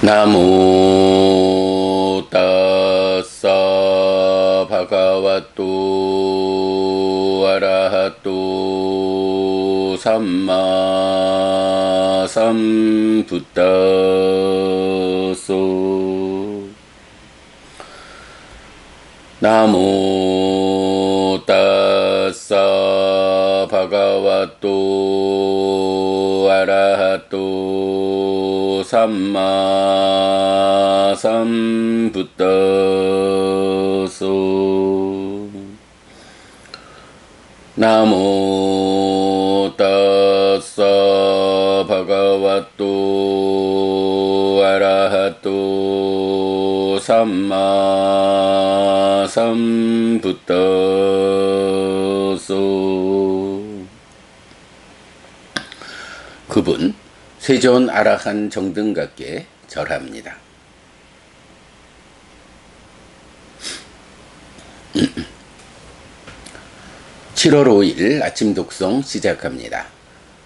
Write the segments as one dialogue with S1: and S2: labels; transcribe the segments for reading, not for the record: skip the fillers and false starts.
S1: 나모 따사 바가와또 아라하또 삼마 삼부따소 나모 따사 바가와또 아라하또 삼마 삼부따소 나모 따사 바가와또 아라하또 삼마 삼부따소. 그분 세존 아라한 정등각께 절합니다. (7월 5일) 아침 독송 시작합니다.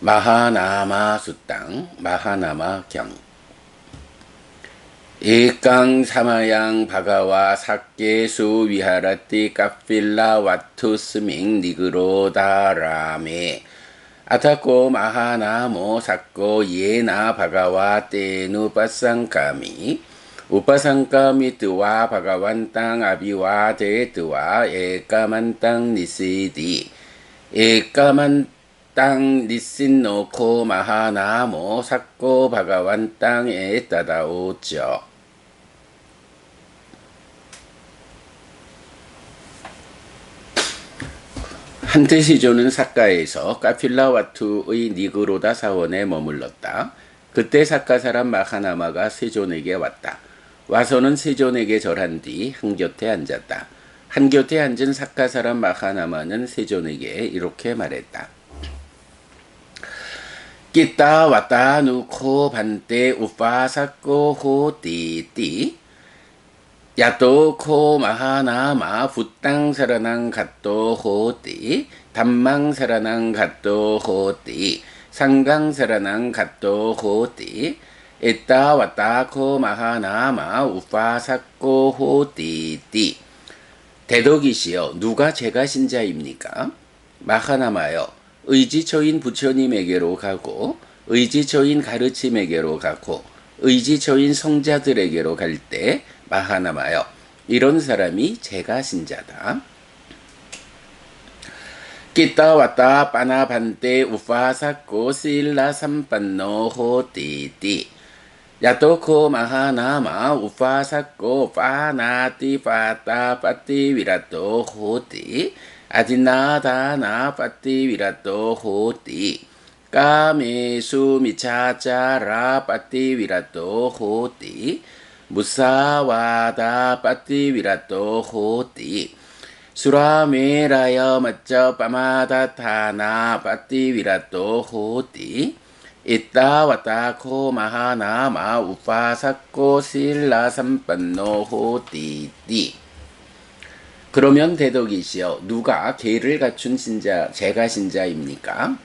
S1: 마하나마 수땅 마하나마 경. 에깡 사마양 바가와 사케수 위하라띠 까필라 와투스밍 니그로다라메 아타코 마하나모 사코 예나 바가와 때누 빠상까미 우빠상까미 뜨와 바가완 땅 아비와 데뜨와 에까만 땅 니시디 에까만 땅 니신 놓고 마하나모 사코 바가완 땅에 따다오죠. 한때 세존은 사카에서 까필라와투의 니그로다 사원에 머물렀다. 그때 사카 사람 마하나마가 세존에게 왔다. 와서는 세존에게 절한 뒤 한곁에 앉았다. 한곁에 앉은 사카 사람 마하나마는 세존에게 이렇게 말했다. 끼따 왔다 누코 반때 우파사코 호띠띠 야또 코 마하나마 붓땅 사라낭 갓도 호띠 담망 사라낭 갓도 호띠 상강 사라낭 갓도 호띠 에따 왔다 코 마하나마 우파사코 호띠띠. 대덕이시여, 누가 제가 신자입니까? 마하나마여, 의지처인 부처님에게로 가고 의지처인 가르침에게로 가고 의지처인 성자들에게로 갈 때 마하나마여, 이런 사람이 제가 신자다. 끼따 왔다 빠나 반때 우파사코 실라 삼반노 호띠띠 야토코 마하나마 우파사코 파나띠 파따 빠띠 위라토 호띠 아디나다나 빠띠 위라토 호띠 까메수 미차짜라 빠띠 위라토 호띠 무사와다 빠띠 위라토 호띠 수라메라여 맞저 빠마다타나 빠띠 위라토 호띠 이따 왔다 코 마하나마 우파사코 실라 삼반노 호띠띠. 그러면 대덕이시여, 누가 계를 갖춘 신자 제가 신자입니까?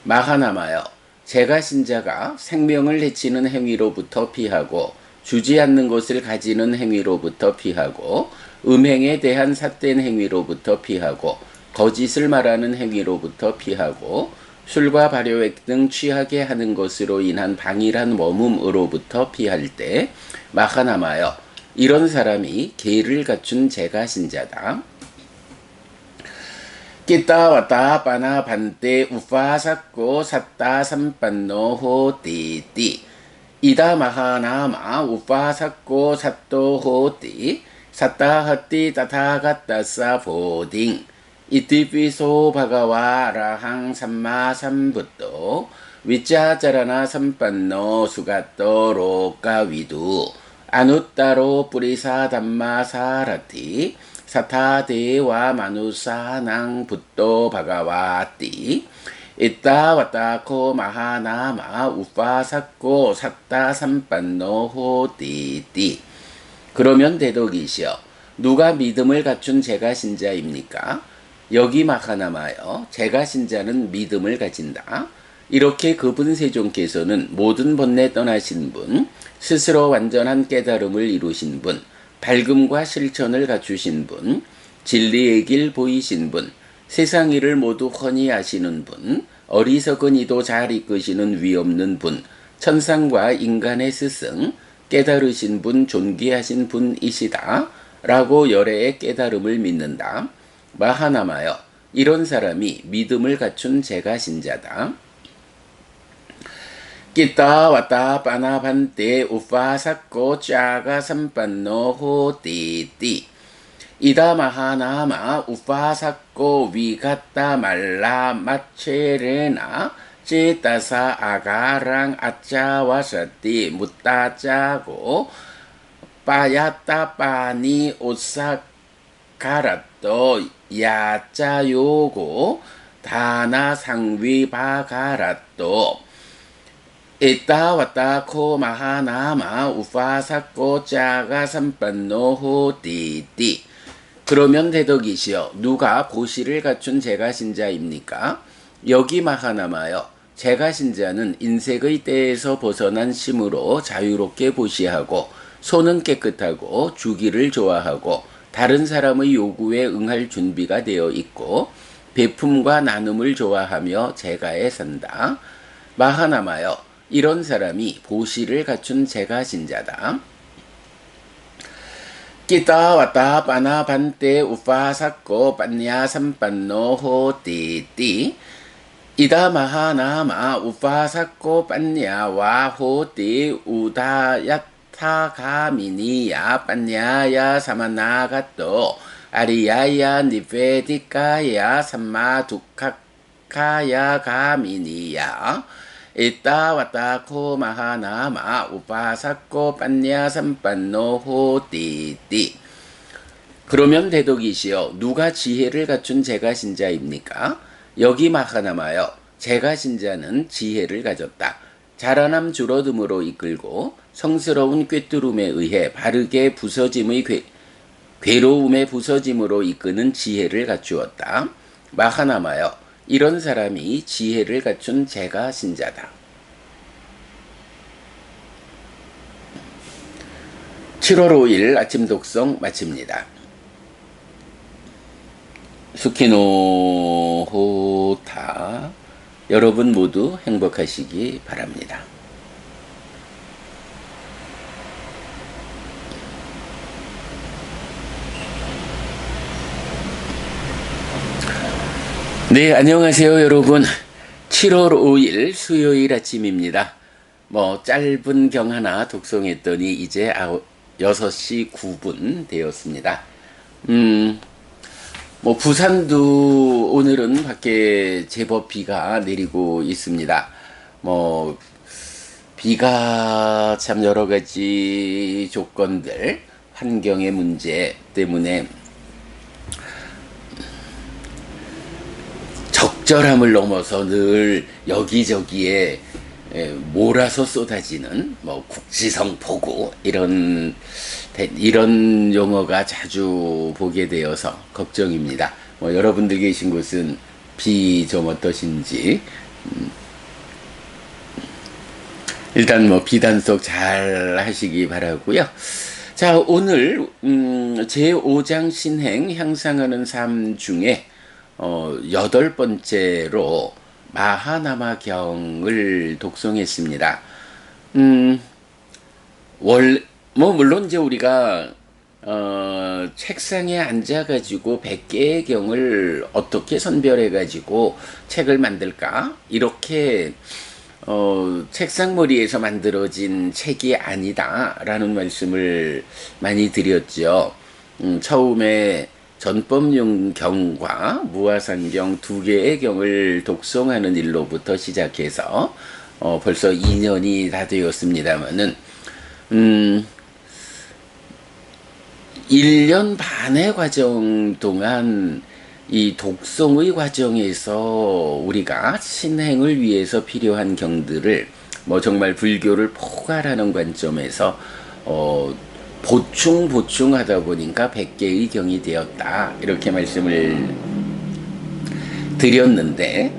S1: 마하나마여, 제가 신자가 생명을 해치는 행위로부터 피하고 주지 않는 것을 가지는 행위로부터 피하고 음행에 대한 삿된 행위로부터 피하고 거짓을 말하는 행위로부터 피하고 술과 발효액 등 취하게 하는 것으로 인한 방일한 머뭅으로부터 피할 때 마하나마여, 이런 사람이 계를 갖춘 제가 신자다. 끼따 왔다 빠나 반때 우파사코 삿다 삼반노 호띠띠 이다 마하나마 우파사코 삿도 호띠 삿다 헛띠 따타가따사 보딩 이티피소 바가와 라항 삼마 삼붓도 위짜짜라나 삼반노 수가또 로까위두 아누따로 뿌리사 담마 사라티 사타데와 마누사낭 붓도 바가와띠 이따 왔다코 마하나마 우파사코 삿다 삼반노 호띠띠. 그러면 대덕이시여, 누가 믿음을 갖춘 제가 신자입니까? 여기 마하나마여, 제가 신자는 믿음을 가진다. 이렇게 그분 세존께서는 모든 번뇌 떠나신 분, 스스로 완전한 깨달음을 이루신 분, 밝음과 실천을 갖추신 분, 진리의 길 보이신 분, 세상 일을 모두 훤히 아시는 분, 어리석은 이도 잘 이끄시는 위없는 분, 천상과 인간의 스승, 깨달으신 분, 존귀하신 분이시다 라고 열애의 깨달음을 믿는다. 마하나마여, 이런 사람이 믿음을 갖춘 제가 신자다. Kita wata panabante upasakko jaga sampanno hotiti. Ida mahanama upasakko vigatta malla maccherena cetasa agarang acawasati muttajago payata pani osakarato yacayogo dana 상위바가라또 Ita wata ko mahanama 우파사코 자가 삼반노 호디디. 그러면 대덕이시여, 누가 보시를 갖춘 제가 신자입니까? 여기 마하나마여, 제가 신자는 인색의 때에서 벗어난 심으로 자유롭게 보시하고 손은 깨끗하고 주기를 좋아하고 다른 사람의 요구에 응할 준비가 되어 있고 베품과 나눔을 좋아하며 제가에 산다. 마하나마여, 이런 사람이 보시를 갖춘 제가 신자다. Kita wata panabante upasakko panya sampanno hotiti. Ida mahanama upasakko panya wa hoti udayatha kaminiya panyaya samanagato ariyaya nivedikaya sammadukkhakaya kaminiya. Ita wata ko mahanama upasakko panya sampanno hotiti. 그러면 대덕이시여, 누가 지혜를 갖춘 제가 신자입니까? 여기 마하나마여, 제가 신자는 지혜를 가졌다. 자라남 줄어듦으로 이끌고 성스러운 꿰뚫음에 의해 바르게 부서짐의 괴로움의 부서짐으로 이끄는 지혜를 갖추었다. 마하나마여, 이런 사람이 지혜를 갖춘 제가 신자다. 7월 5일 아침 독성 마칩니다. 수키노 호타. 여러분 모두 행복하시기 바랍니다. 네, 안녕하세요 여러분. 7월 5일 수요일 아침입니다. 짧은 경 하나 독송했더니 이제 6시 9분 되었습니다. 부산도 오늘은 밖에 제법 비가 내리고 있습니다. 비가 참 여러 가지 조건들, 환경의 문제 때문에 적절함을 넘어서 늘 여기저기에 몰아서 쏟아지는 국지성 폭우 이런 용어가 자주 보게 되어서 걱정입니다. 여러분들 계신 곳은 비 좀 어떠신지 일단 비단속 잘 하시기 바라고요. 자, 오늘 제5장 신행 향상하는 삶 중에 8번째로 마하나마경을 독송했습니다. 물론 이제 우리가 책상에 앉아가지고 100개의 경을 어떻게 선별해가지고 책을 만들까? 이렇게 책상머리에서 만들어진 책이 아니다라는 말씀을 많이 드렸죠. 처음에 전법용 경과 무아산경 2개의 경을 독송하는 일로부터 시작해서 벌써 2년이 다 되었습니다만은 1년 반의 과정 동안 이 독송의 과정에서 우리가 신행을 위해서 필요한 경들을 정말 불교를 포괄하는 관점에서 보충하다 보니까 100개의 경이 되었다 이렇게 말씀을 드렸는데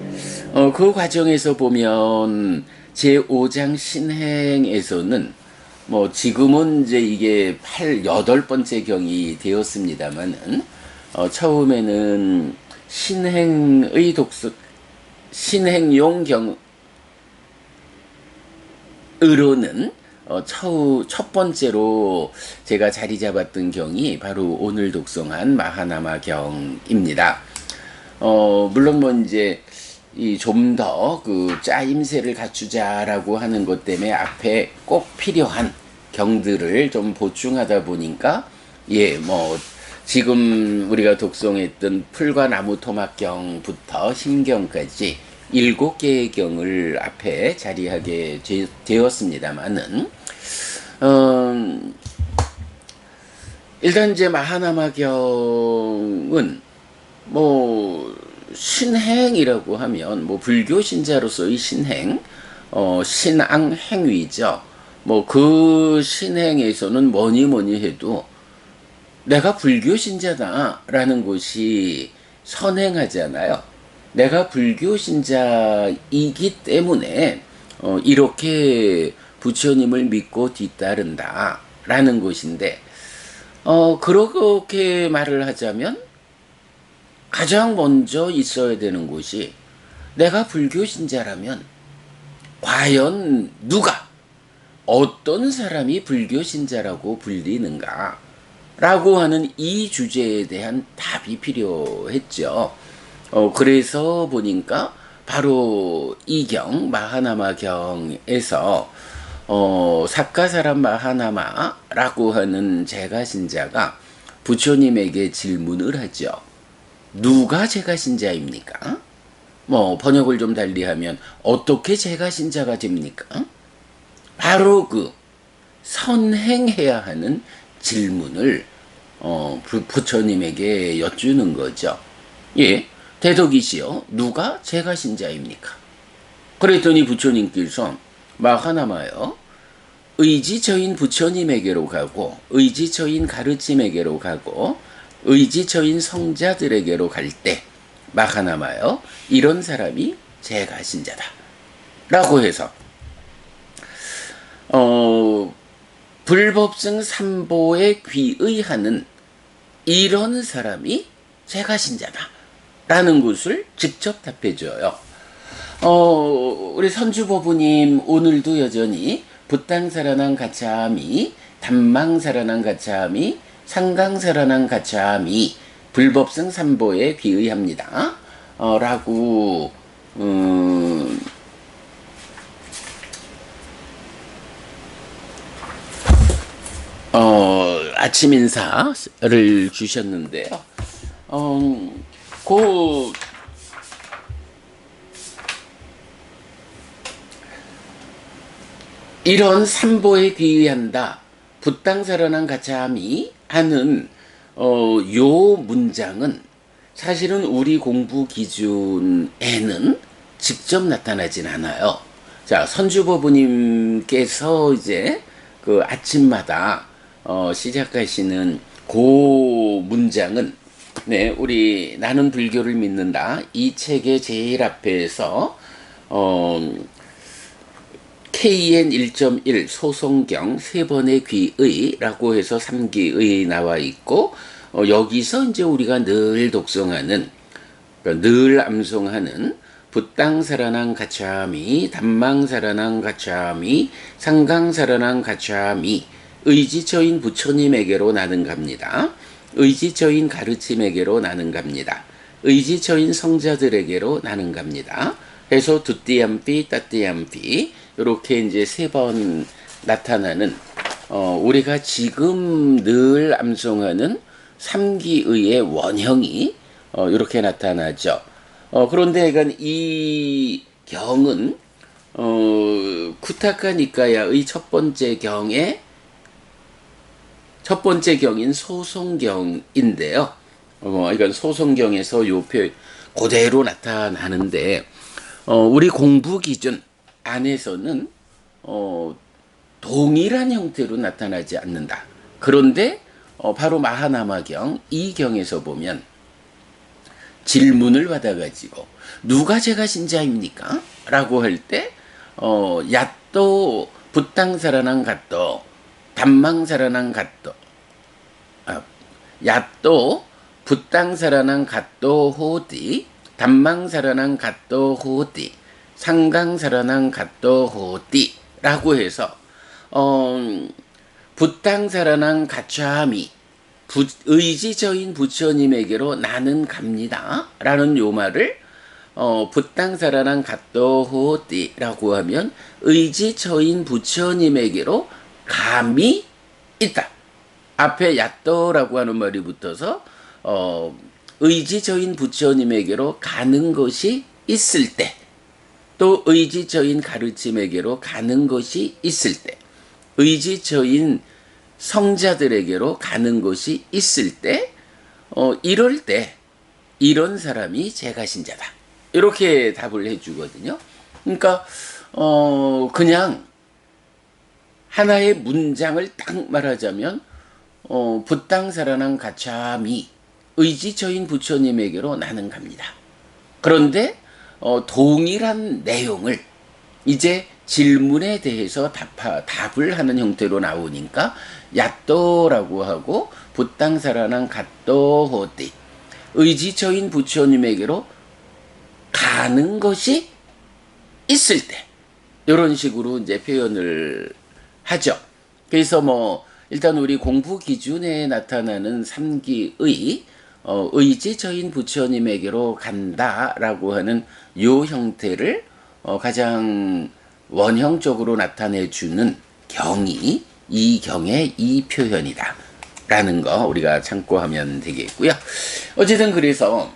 S1: 그 과정에서 보면 제5장 신행에서는 뭐 지금은 이제 이게 여덟 번째 경이 되었습니다만은 처음에는 신행의 독서 신행용 경으로는 첫 번째로 제가 자리 잡았던 경이 바로 오늘 독송한 마하나마 경입니다. 물론 뭐 이제 이 좀 더 그 짜임새를 갖추자라고 하는 것 때문에 앞에 꼭 필요한 경들을 좀 보충하다 보니까 뭐 지금 우리가 독송했던 풀과 나무 토막경부터 신경까지 7개의 경을 앞에 자리하게 되었습니다만은 일단 이제 마하나마 경은 뭐 신행이라고 하면 뭐 불교 신자로서의 신행, 신앙 행위죠. 뭐 그 신행에서는 뭐니 해도 내가 불교 신자다라는 것이 선행하잖아요. 내가 불교 신자이기 때문에 이렇게 부처님을 믿고 뒤따른다라는 것인데 그렇게 말을 하자면 가장 먼저 있어야 되는 것이 내가 불교 신자라면 과연 어떤 사람이 불교 신자라고 불리는가 라고 하는 이 주제에 대한 답이 필요했죠. 그래서 보니까 바로 이 경 마하나마 경에서 사카사람 마하나마라고 하는 제가신자가 부처님에게 질문을 하죠. 누가 제가신자입니까? 뭐 번역을 좀 달리하면 어떻게 제가신자가 됩니까? 바로 그 선행해야 하는 질문을 부처님에게 여쭈는 거죠. 대덕이시여 누가 제가신자입니까? 그랬더니 부처님께서 마하나마여 의지처인 부처님에게로 가고 의지처인 가르침에게로 가고 의지처인 성자들에게로 갈 때 마하나마여 이런 사람이 제가신자다 라고 해서 불법승 삼보에 귀의하는 이런 사람이 제가신자다 라는 것을 직접 답해줘요. 우리 선주보부님 오늘도 여전히 부땅사라난 가차미, 담망사라난 가차미, 상강사라난 가차미, 불법승 삼보에 귀의합니다. 라고 아침 인사를 주셨는데요. 이런 삼보에 귀의한다. 부땅사라난 가차미 하는 요 문장은 사실은 우리 공부 기준에는 직접 나타나진 않아요. 자, 선주보부님께서 이제 그 아침마다 시작하시는 그 문장은 우리 나는 불교를 믿는다 이 책의 제일 앞에서 KN 1.1 소송경 세 번의 귀의라고 해서 3기의 나와 있고 여기서 이제 우리가 늘 독송하는 늘 암송하는 부땅사라난 가차미, 담망사라난 가차미, 상강사라난 가차미 의지처인 부처님에게로 나는 갑니다. 의지처인 가르침에게로 나는 갑니다. 의지처인 성자들에게로 나는 갑니다. 해서 두띠암피, 따띠암피 이렇게 이제 3번 나타나는 우리가 지금 늘 암송하는 3기의의 원형이 이렇게 나타나죠. 그런데 이 경은 쿠타카 니카야의 첫 번째 경인 소송경인데요. 이건 소송경에서 요 표 그대로 나타나는데 우리 공부 기준 안에서는 동일한 형태로 나타나지 않는다. 그런데 바로 마하나마경 이 경에서 보면 질문을 받아가지고 누가 제가 신자입니까? 라고 할 때 야또 부땅사라난 갓도 담망사라난 갓도 야또 부땅사라난 갓도 호디 담망사라난 갓도 호디 상강사라난 갓도 호디 라고 해서 부땅사라난 가차미 의지저인 부처님에게로 나는 갑니다 라는 요 말을 부땅사라난 갓도 호디라고 하면 의지처인 부처님에게로 감이 있다. 앞에 야또라고 하는 말이 붙어서 의지처인 부처님에게로 가는 것이 있을 때, 또 의지처인 가르침에게로 가는 것이 있을 때, 의지처인 성자들에게로 가는 것이 있을 때, 이럴 때 이런 사람이 제가 신자다. 이렇게 답을 해주거든요. 그러니까 그냥 하나의 문장을 딱 말하자면 부땅사라난 가차미 의지처인 부처님에게로 나는 갑니다. 그런데 동일한 내용을 이제 질문에 대해서 답을 하는 형태로 나오니까 야또라고 하고 부땅사라난 갓도 호디 의지처인 부처님에게로 가는 것이 있을 때 이런 식으로 이제 표현을 하죠. 그래서 뭐 일단 우리 공부 기준에 나타나는 3기의 의지처인 부처님에게로 간다라고 하는 요 형태를 가장 원형적으로 나타내주는 경이 이 경의 이 표현이다 라는 거 우리가 참고하면 되겠고요. 어쨌든 그래서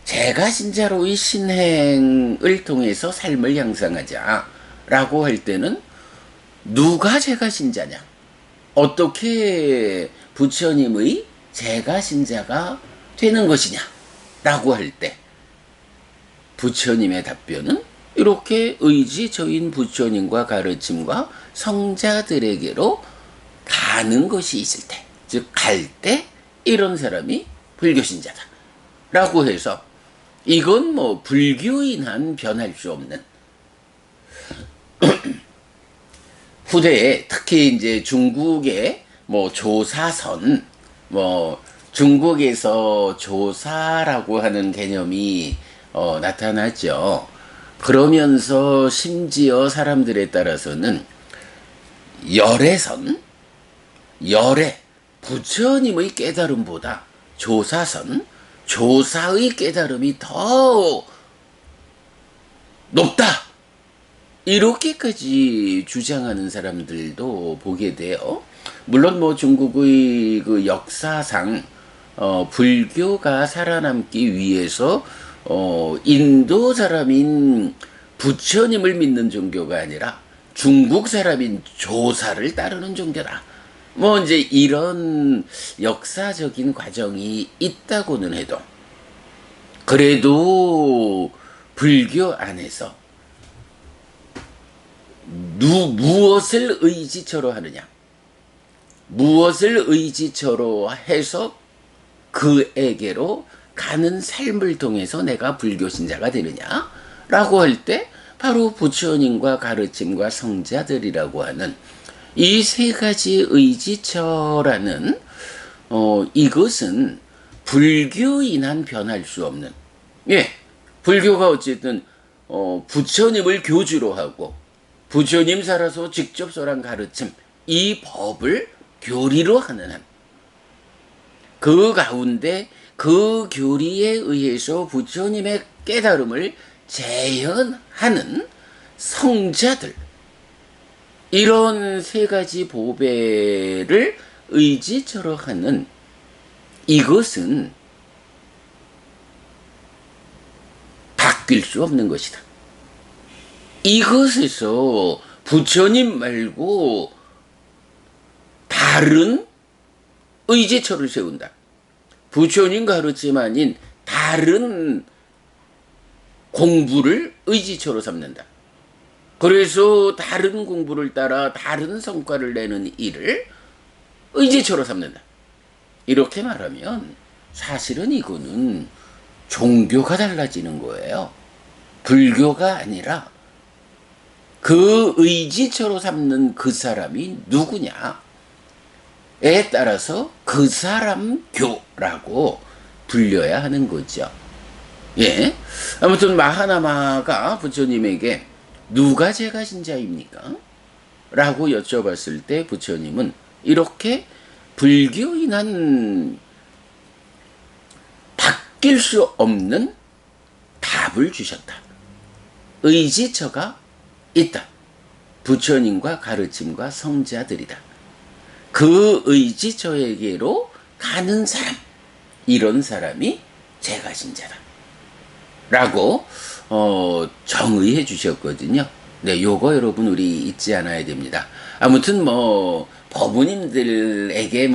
S1: 제가 신자로의 신행을 통해서 삶을 향상하자 라고 할 때는 누가 제가 신자냐, 어떻게 부처님의 제가 신자가 되는 것이냐 라고 할 때 부처님의 답변은 이렇게 의지처인 부처님과 가르침과 성자들에게로 가는 것이 있을 때, 즉 갈 때 이런 사람이 불교신자다 라고 해서 이건 뭐 불교인한 변할 수 없는 후대에 특히 이제 중국의 뭐 조사선 뭐 중국에서 조사라고 하는 개념이 나타났죠. 그러면서 심지어 사람들에 따라서는 열애선, 열애, 부처님의 깨달음보다 조사선, 조사의 깨달음이 더 높다. 이렇게까지 주장하는 사람들도 보게 돼요. 물론 뭐 중국의 그 역사상 불교가 살아남기 위해서 인도 사람인 부처님을 믿는 종교가 아니라 중국 사람인 조사를 따르는 종교다. 뭐 이제 이런 역사적인 과정이 있다고는 해도 그래도 불교 안에서 무엇을 의지처로 하느냐, 무엇을 의지처로 해서 그에게로 가는 삶을 통해서 내가 불교신자가 되느냐 라고 할 때 바로 부처님과 가르침과 성자들이라고 하는 이 세 가지 의지처라는 이것은 불교인한 변할 수 없는, 예, 불교가 어쨌든 부처님을 교주로 하고 부처님 살아서 직접 설한 가르침 이 법을 교리로 하는 한, 그 가운데 그 교리에 의해서 부처님의 깨달음을 재현하는 성자들, 이런 세 가지 보배를 의지처로 하는 이것은 바뀔 수 없는 것이다. 이것에서 부처님 말고 다른 의지처를 세운다. 부처님 가르침 아닌 다른 공부를 의지처로 삼는다. 그래서 다른 공부를 따라 다른 성과를 내는 일을 의지처로 삼는다. 이렇게 말하면 사실은 이거는 종교가 달라지는 거예요. 불교가 아니라 그 의지처로 삼는 그 사람이 누구냐에 따라서 그 사람 교라고 불려야 하는 거죠. 예. 아무튼 마하나마가 부처님에게 누가 제가 신자입니까? 라고 여쭤봤을 때 부처님은 이렇게 불교인한 바뀔 수 없는 답을 주셨다. 의지처가 있다. 부처님과 가르침과 성자들이다. 그 의지처에게로 가는 사람, 이런 사람이 제가 신자다. 라고 정의해 주셨거든요. 네, 요거 여러분 우리 잊지 않아야 됩니다. 아무튼 법우님들에게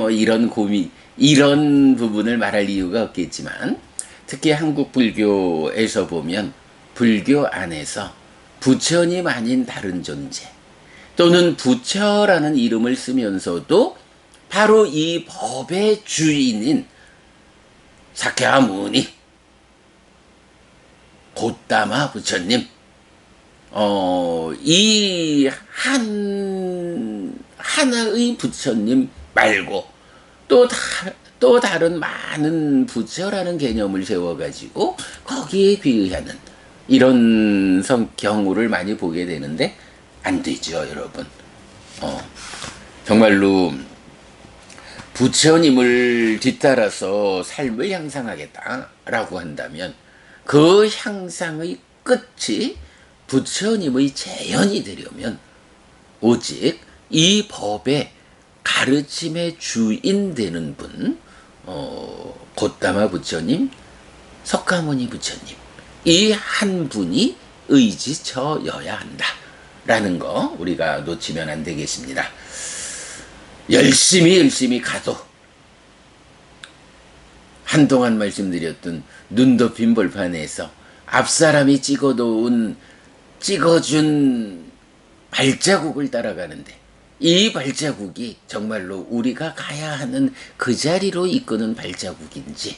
S1: 이런 부분을 말할 이유가 없겠지만, 특히 한국 불교에서 보면 불교 안에서 부처님 아닌 다른 존재, 또는 부처라는 이름을 쓰면서도 바로 이 법의 주인인 사캬무니 고따마 부처님, 이 하나의 부처님 말고 또 다른 많은 부처라는 개념을 세워가지고 거기에 비의하는 이런 경우를 많이 보게 되는데 안 되죠, 여러분. 정말로 부처님을 뒤따라서 삶을 향상하겠다라고 한다면 그 향상의 끝이 부처님의 재현이 되려면 오직 이 법의 가르침의 주인 되는 분, 고따마 부처님, 석가모니 부처님, 이 한 분이 의지처여야 한다 라는 거 우리가 놓치면 안 되겠습니다. 열심히 가도 한동안 말씀드렸던 눈 덮인 벌판에서 앞사람이 찍어준 발자국을 따라가는데 이 발자국이 정말로 우리가 가야 하는 그 자리로 이끄는 발자국인지,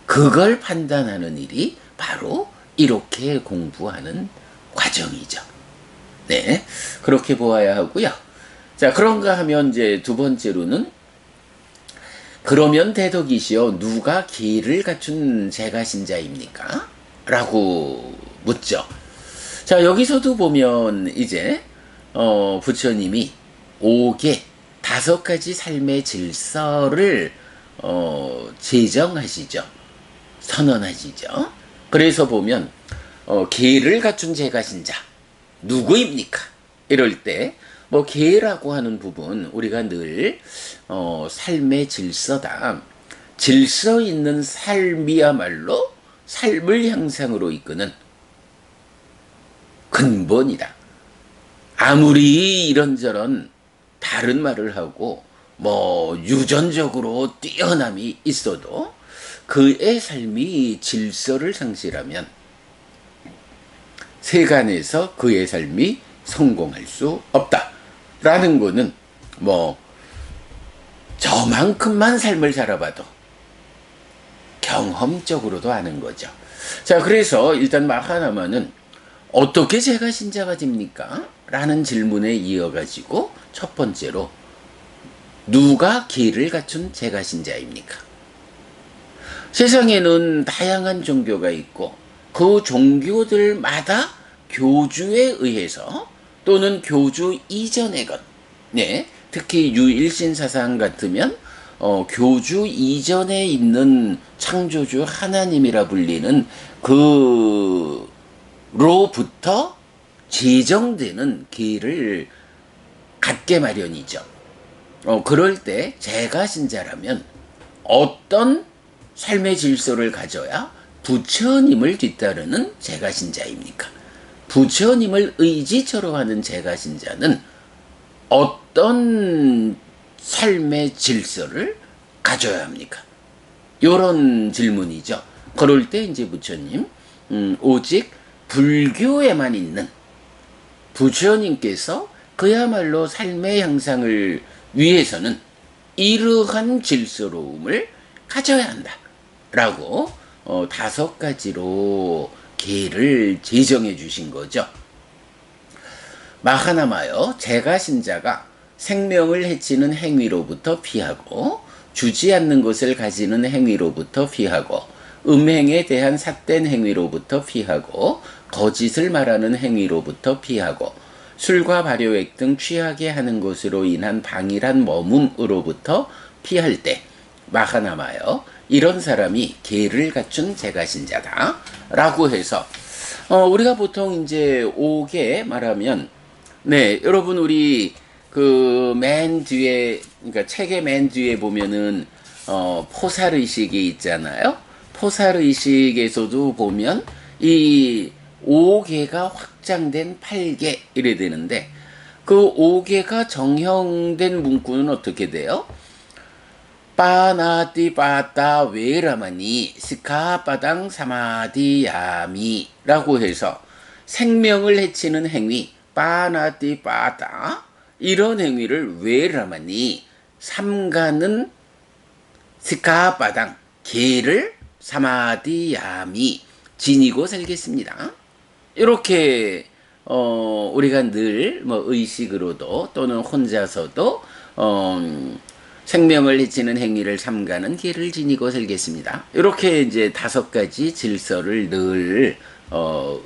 S1: 그걸 판단하는 일이 바로 이렇게 공부하는 과정이죠. 네, 그렇게 보아야 하고요. 자, 그런가 하면 이제 두 번째로는, 그러면 대덕이시여 누가 기를 갖춘 제가 신자입니까? 라고 묻죠. 자, 여기서도 보면 이제 부처님이 5개 5가지 삶의 질서를 제정하시죠. 선언하시죠. 그래서 보면 계를 갖춘 제가 신자 누구입니까? 이럴 때 계라고 하는 부분 우리가 늘 삶의 질서다. 질서 있는 삶이야말로 삶을 향상으로 이끄는 근본이다. 아무리 이런저런 다른 말을 하고 유전적으로 뛰어남이 있어도 그의 삶이 질서를 상실하면 세간에서 그의 삶이 성공할 수 없다라는 거는 저만큼만 삶을 살아봐도 경험적으로도 아는 거죠. 자, 그래서 일단 마하나마는 어떻게 제가 신자가 됩니까? 라는 질문에 이어가지고 첫 번째로 누가 기를 갖춘 제가 신자입니까? 세상에는 다양한 종교가 있고 그 종교들마다 교주에 의해서 또는 교주 이전의 것, 네, 특히 유일신 사상 같으면 교주 이전에 있는 창조주 하나님이라 불리는 그로부터 제정되는 길을 갖게 마련이죠. 그럴 때 제가 신자라면 어떤 삶의 질서를 가져야 부처님을 뒤따르는 제가 신자입니까? 부처님을 의지처로 하는 제가 신자는 어떤 삶의 질서를 가져야 합니까? 요런 질문이죠. 그럴 때 이제 부처님, 오직 불교에만 있는 부처님께서 그야말로 삶의 향상을 위해서는 이러한 질서로움을 가져야 한다 라고 다섯 가지로 계를 제정해 주신 거죠. 마하나마여, 제가 신자가 생명을 해치는 행위로부터 피하고 주지 않는 것을 가지는 행위로부터 피하고 음행에 대한 삿된 행위로부터 피하고 거짓을 말하는 행위로부터 피하고 술과 발효액 등 취하게 하는 것으로 인한 방일한 머뭅으로부터 피할 때 마하나마여, 이런 사람이 계를 갖춘 제가 신자다 라고 해서 우리가 보통 이제 5개 말하면, 네, 여러분 우리 그 맨 뒤에, 그러니까 책의 맨 뒤에 보면은 포살의식이 있잖아요. 포살의식에서도 보면 이 5개가 확장된 8개 이래 되는데, 그 5개가 정형된 문구는 어떻게 돼요? 빠나띠 빠따 웨라마니 스카빠당 사마디야미 라고 해서 생명을 해치는 행위 빠나띠 빠따, 이런 행위를 웨라마니 삼가는 스카빠당 계를 사마디야미 지니고 살겠습니다. 이렇게 우리가 늘 뭐 의식으로도 또는 혼자서도 생명을 해치는 행위를 삼가는 계를 지니고 살겠습니다. 이렇게 이제 다섯 가지 질서를 늘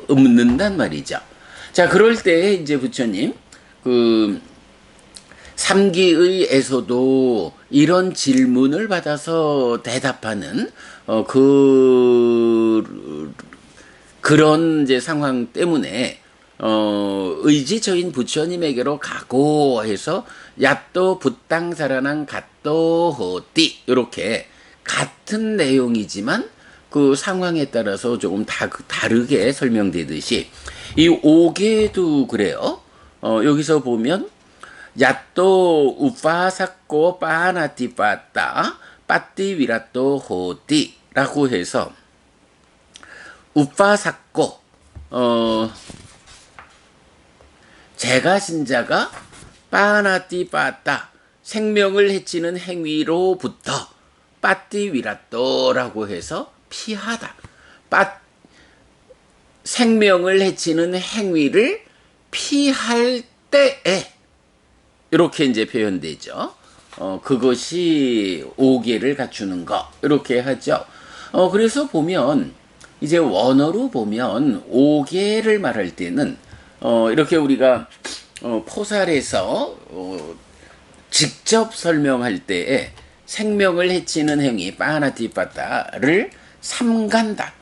S1: 읊는단 말이죠. 자, 그럴 때 이제 부처님 그 삼기의에서도 이런 질문을 받아서 대답하는 그런 이제 상황 때문에 의지처인 부처님에게로 가고 해서 야또 붓당사라난 갓도 호띠, 이렇게 같은 내용이지만 그 상황에 따라서 조금 다르게 설명되듯이 이 5개도 그래요. 여기서 보면 야또 우파사꼬 빠나띠 빠따 빠띠 위라또 호띠 라고 해서 우파사꼬, 제가 신자가 빠나띠 빠따 생명을 해치는 행위로부터 빠띠 위라또라고 해서 피하다. 생명을 해치는 행위를 피할 때에 이렇게 이제 표현되죠. 그것이 5개를 갖추는 거 이렇게 하죠. 그래서 보면 이제 원어로 보면 5개를 말할 때는 이렇게 우리가 포살에서 직접 설명할 때에 생명을 해치는 행위 빠나티빠따를 삼간다.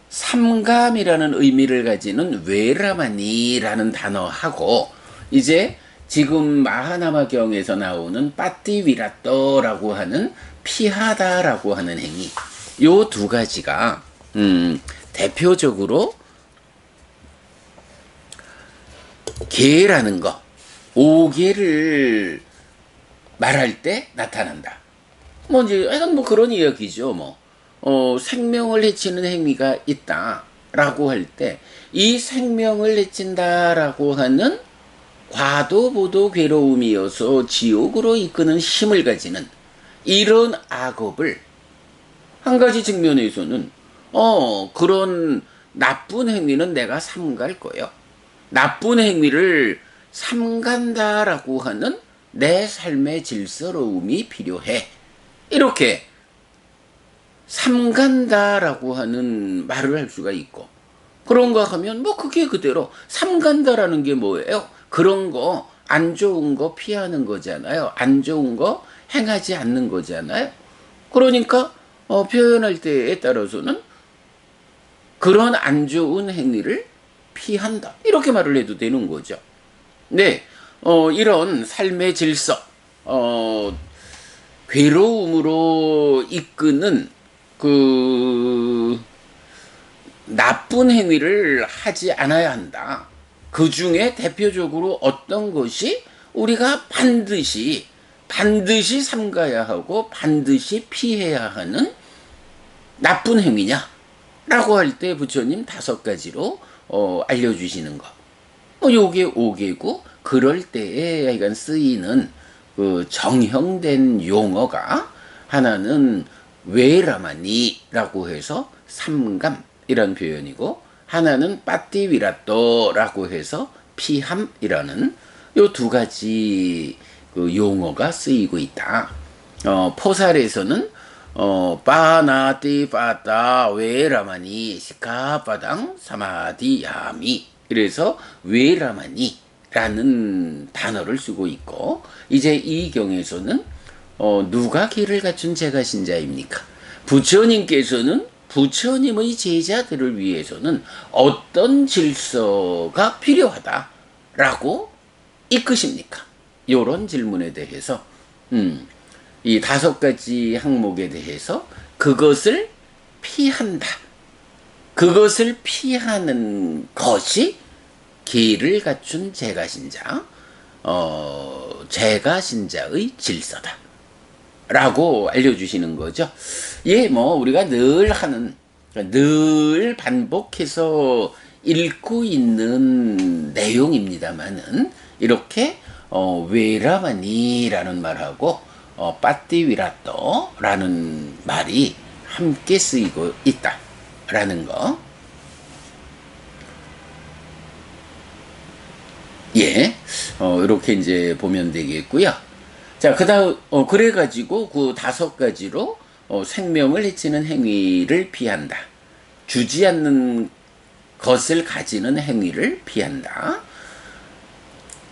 S1: 삼감이라는 의미를 가지는 웨라마니라는 단어하고 이제 지금 마하나마경에서 나오는 빠띠위라또라고 하는 피하다라고 하는 행위, 요 두 가지가 대표적으로 계라는 거, 5개를 말할 때 나타난다. 뭐 이제 약간 뭐 그런 이야기죠. 뭐 생명을 해치는 행위가 있다라고 할 때 이 생명을 해친다라고 하는 과도보도 괴로움이어서 지옥으로 이끄는 힘을 가지는 이런 악업을 한 가지 측면에서는 그런 나쁜 행위는 내가 삼갈 거예요. 나쁜 행위를 삼간다라고 하는 내 삶의 질서로움이 필요해. 이렇게 삼간다라고 하는 말을 할 수가 있고, 그런가 하면 뭐 그게 그대로 삼간다라는 게 뭐예요? 그런 거, 안 좋은 거 피하는 거잖아요. 안 좋은 거 행하지 않는 거잖아요. 그러니까 표현할 때에 따라서는 그런 안 좋은 행위를 피한다. 이렇게 말을 해도 되는 거죠. 네, 이런 삶의 질서, 괴로움으로 이끄는 그 나쁜 행위를 하지 않아야 한다. 그 중에 대표적으로 어떤 것이 우리가 반드시 삼가야 하고 반드시 피해야 하는 나쁜 행위냐라고 할 때 부처님 5가지로 알려주시는 거. 요게 5개고, 그럴 때에 쓰이는 그 정형된 용어가 하나는 외라마니라고 해서 삼감이라는 표현이고, 하나는 빠띠위라또라고 해서 피함이라는 요 두 가지 그 용어가 쓰이고 있다. 포살에서는 빠나띠 빠따 외라마니 시카바당 사마디야미, 그래서 외라마니라는 단어를 쓰고 있고, 이제 이 경에서는 누가 길을 갖춘 제가신자입니까? 부처님께서는 부처님의 제자들을 위해서는 어떤 질서가 필요하다라고 이끄십니까? 요런 질문에 대해서 이 5가지 항목에 대해서 그것을 피한다. 그것을 피하는 것이 길을 갖춘 제가신자, 제가신자의 질서다 라고 알려주시는 거죠. 예, 우리가 늘 하는, 늘 반복해서 읽고 있는 내용입니다만은, 이렇게 외라마니라는 말하고 빠띠위라또라는 말이 함께 쓰이고 있다라는 거. 예, 이렇게 이제 보면 되겠고요. 자, 그다음 그래가지고 그 5가지로 생명을 해치는 행위를 피한다. 주지 않는 것을 가지는 행위를 피한다.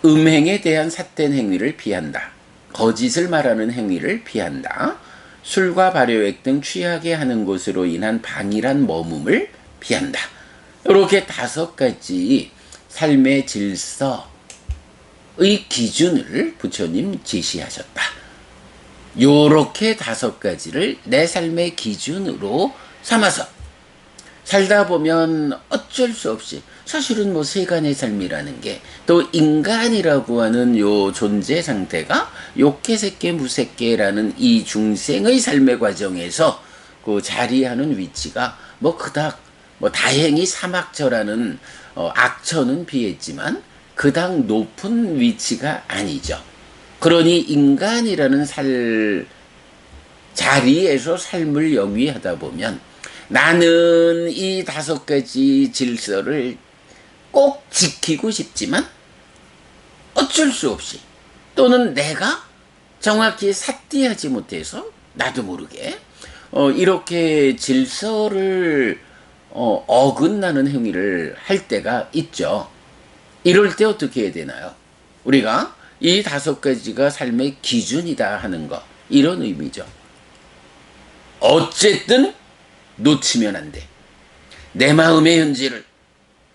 S1: 음행에 대한 삿된 행위를 피한다. 거짓을 말하는 행위를 피한다. 술과 발효액 등 취하게 하는 것으로 인한 방일한 머금을 피한다. 이렇게 5가지 삶의 질서의 기준을 부처님 제시하셨다. 요렇게 5가지를 내 삶의 기준으로 삼아서 살다 보면 어쩔 수 없이, 사실은 세간의 삶이라는 게, 또 인간이라고 하는 요 존재 상태가 욕계, 색계, 무색계라는 이 중생의 삶의 과정에서 그 자리하는 위치가 그닥 다행히 사막처라는 악처는 피했지만 그닥 높은 위치가 아니죠. 그러니 인간이라는 자리에서 삶을 영위하다 보면 나는 이 5가지 질서를 꼭 지키고 싶지만 어쩔 수 없이, 또는 내가 정확히 삿대하지 못해서 나도 모르게 이렇게 질서를 어긋나는 행위를 할 때가 있죠. 이럴 때 어떻게 해야 되나요? 우리가 이 5가지가 삶의 기준이다 하는 거, 이런 의미죠. 어쨌든 놓치면 안 돼. 내 마음의 현재를,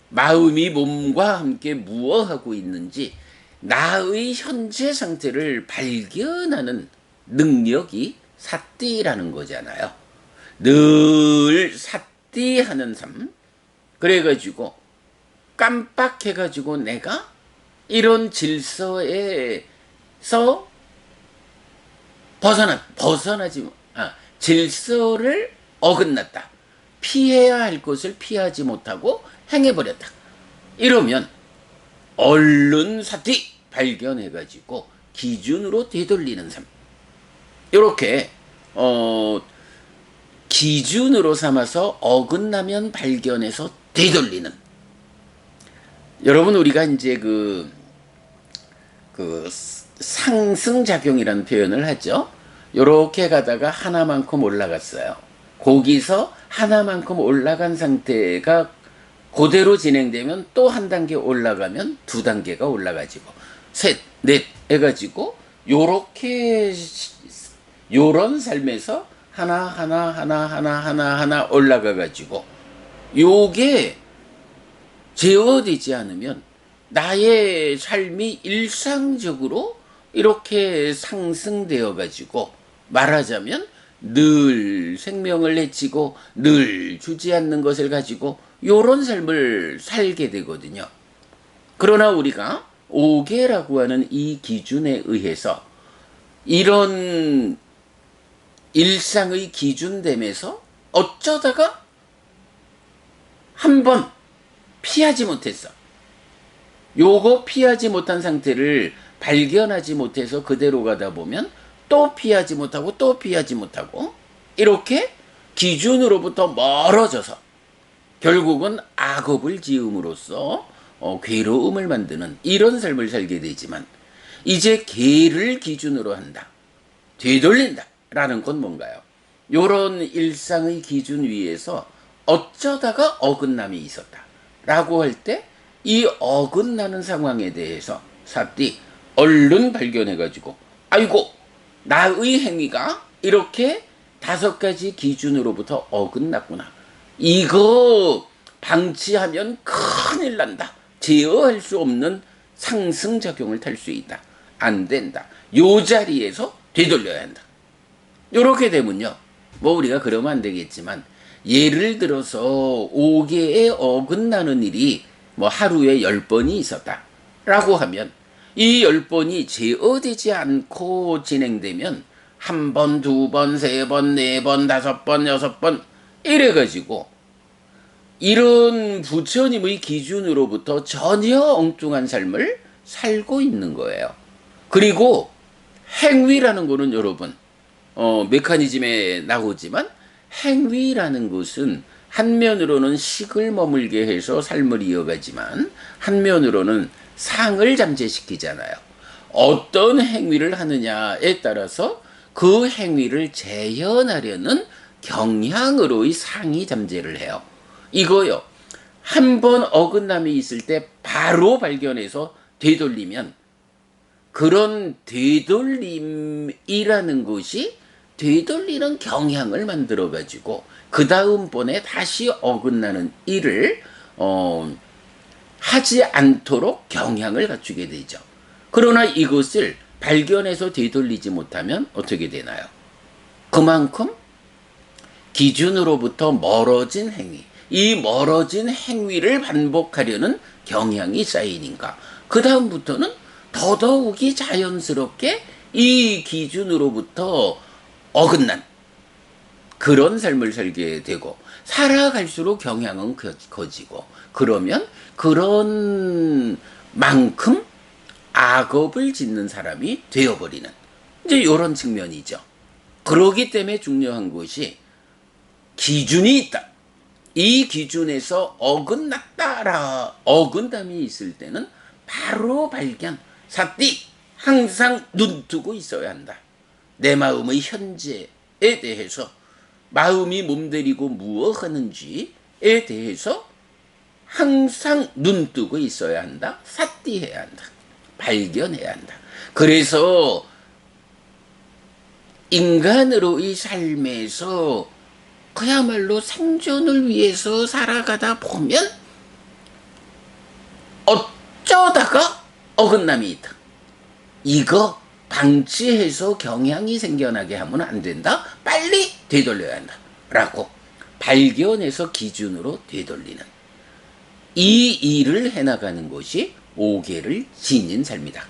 S1: 마음이 몸과 함께 무엇하고 있는지 나의 현재 상태를 발견하는 능력이 삿대라는 거잖아요. 늘 삿대하는 삶. 그래가지고 깜빡해가지고 내가 이런 질서에서 질서를 어긋났다. 피해야 할 것을 피하지 못하고 행해버렸다. 이러면 얼른 사티 발견해가지고 기준으로 되돌리는 삶. 이렇게 기준으로 삼아서 어긋나면 발견해서 되돌리는. 여러분, 우리가 이제 그 상승작용이라는 표현을 하죠. 요렇게 가다가 하나만큼 올라갔어요. 거기서 하나만큼 올라간 상태가 그대로 진행되면 또 한 단계 올라가면 2단계가 올라가지고 셋, 넷 해가지고 요런 삶에서 하나 올라가가지고 요게 제어되지 않으면 나의 삶이 일상적으로 이렇게 상승되어가지고, 말하자면 늘 생명을 해치고 늘 주지 않는 것을 가지고 요런 삶을 살게 되거든요. 그러나 우리가 5계라고 하는 이 기준에 의해서 이런 일상의 기준됨에서 어쩌다가 한번 피하지 못했어. 요거 피하지 못한 상태를 발견하지 못해서 그대로 가다 보면 또 피하지 못하고 이렇게 기준으로부터 멀어져서 결국은 악업을 지음으로써 괴로움을 만드는 이런 삶을 살게 되지만, 이제 개를 기준으로 한다, 되돌린다 라는 건 뭔가요? 요런 일상의 기준 위에서 어쩌다가 어긋남이 있었다 라고 할 때, 이 어긋나는 상황에 대해서 삿디 얼른 발견해가지고, 아이고 나의 행위가 이렇게 5가지 기준으로부터 어긋났구나, 이거 방치하면 큰일 난다, 제어할 수 없는 상승작용을 탈 수 있다, 안 된다, 요 자리에서 되돌려야 한다. 요렇게 되면요, 뭐 우리가 그러면 안 되겠지만, 예를 들어서 5개의 어긋나는 일이 뭐 하루에 10번이 있었다 라고 하면, 이 10번이 제어되지 않고 진행되면 1번, 2번, 3번, 4번, 5번, 6번 이래가지고 이런 부처님의 기준으로부터 전혀 엉뚱한 삶을 살고 있는 거예요. 그리고 행위라는 거는 여러분, 메커니즘에 나오지만, 행위라는 것은 한면으로는 식을 머물게 해서 삶을 이어가지만 한면으로는 상을 잠재시키잖아요. 어떤 행위를 하느냐에 따라서 그 행위를 재현하려는 경향으로의 상이 잠재를 해요. 이거요, 한번 어긋남이 있을 때 바로 발견해서 되돌리면, 그런 되돌림이라는 것이 되돌리는 경향을 만들어 가지고 그 다음번에 다시 어긋나는 일을 하지 않도록 경향을 갖추게 되죠. 그러나 이것을 발견해서 되돌리지 못하면 어떻게 되나요? 그만큼 기준으로부터 멀어진 행위, 이 멀어진 행위를 반복하려는 경향이 쌓이니까 그 다음부터는 더더욱이 자연스럽게 이 기준으로부터 어긋난 그런 삶을 살게 되고, 살아갈수록 경향은 커지고, 그러면 그런 만큼 악업을 짓는 사람이 되어버리는, 이제 이런 측면이죠. 그러기 때문에 중요한 것이 기준이 있다. 이 기준에서 어긋남이 있을 때는 바로 발견, 삿띠 항상 눈뜨고 있어야 한다. 내 마음의 현재에 대해서, 마음이 몸들이고 무엇 하는지에 대해서 항상 눈뜨고 있어야 한다. 삿띠해야 한다. 발견해야 한다. 그래서 인간으로의 삶에서 그야말로 생존을 위해서 살아가다 보면 어쩌다가 어긋남이 있다. 이거 방치해서 경향이 생겨나게 하면 안 된다. 빨리 되돌려야 한다. 라고 발견해서 기준으로 되돌리는 이 일을 해나가는 것이 5계를 지닌 삶이다.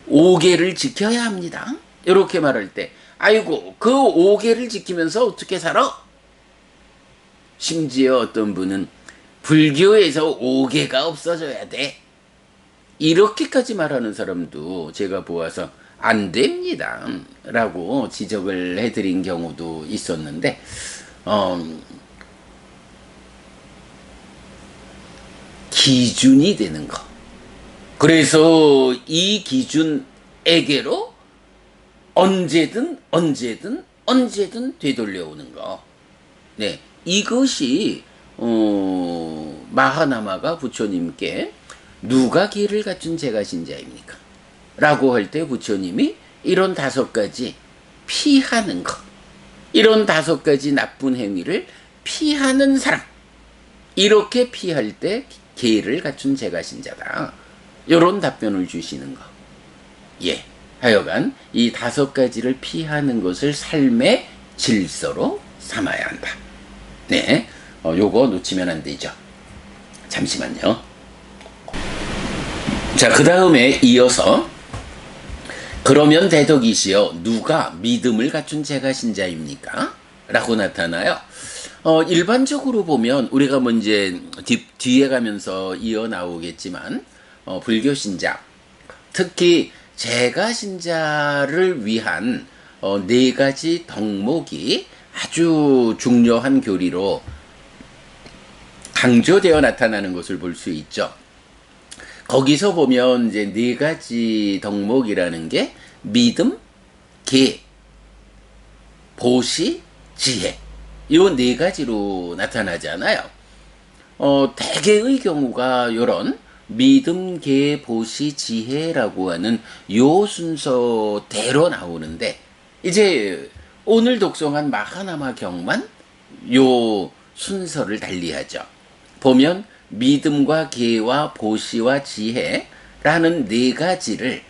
S1: 5계를 지켜야 합니다. 이렇게 말할 때, 아이고 그 5계를 지키면서 어떻게 살아? 심지어 어떤 분은 불교에서 5계가 없어져야 돼, 이렇게까지 말하는 사람도 제가 보아서 안 됩니다 라고 지적을 해드린 경우도 있었는데, 기준이 되는 거, 그래서 이 기준에게로 언제든 되돌려오는 거, 네, 이것이 마하나마가 부처님께 누가 기를 갖춘 제가신자입니까? 라고 할 때 부처님이 이런 5가지 피하는 것, 이런 5가지 나쁜 행위를 피하는 사람, 이렇게 피할 때 기를 갖춘 제가신자다, 이런 답변을 주시는 거. 예, 하여간 이 5가지를 피하는 것을 삶의 질서로 삼아야 한다. 네, 요거 놓치면 안 되죠. 잠시만요. 자, 그 다음에 이어서 그러면 대덕이시여 누가 믿음을 갖춘 제가신자입니까? 라고 나타나요. 일반적으로 보면 우리가 뭐 이제 뒤에 가면서 이어 나오겠지만, 불교 신자, 특히 제가신자를 위한 네 가지 덕목이 아주 중요한 교리로 강조되어 나타나는 것을 볼 수 있죠. 거기서 보면 이제 네 가지 덕목이라는 게 믿음, 계, 보시, 지혜. 요 네 가지로 나타나잖아요. 대개의 경우가 요런 믿음, 계, 보시, 지혜라고 하는 요 순서대로 나오는데, 이제 오늘 독송한 마하나마 경만 요 순서를 달리하죠. 보면 믿음과 계와 보시와 지혜라는 네 가지를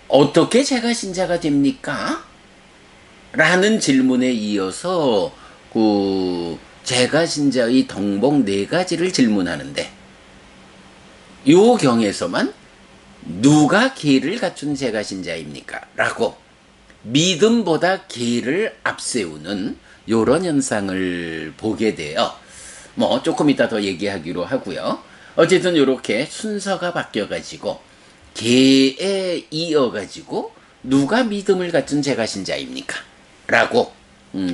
S1: 어떻게 제가 신자가 됩니까? 라는 질문에 이어서 제가 신자의 덕목 네 가지를 질문하는데, 요 경에서만 누가 계를 갖춘 제가 신자입니까? 라고 믿음보다 계를 앞세우는 요런 현상을 보게 돼요. 뭐 조금 이따 더 얘기하기로 하고요. 어쨌든 요렇게 순서가 바뀌어가지고 계에 이어가지고 누가 믿음을 갖춘 제가 신자입니까? 라고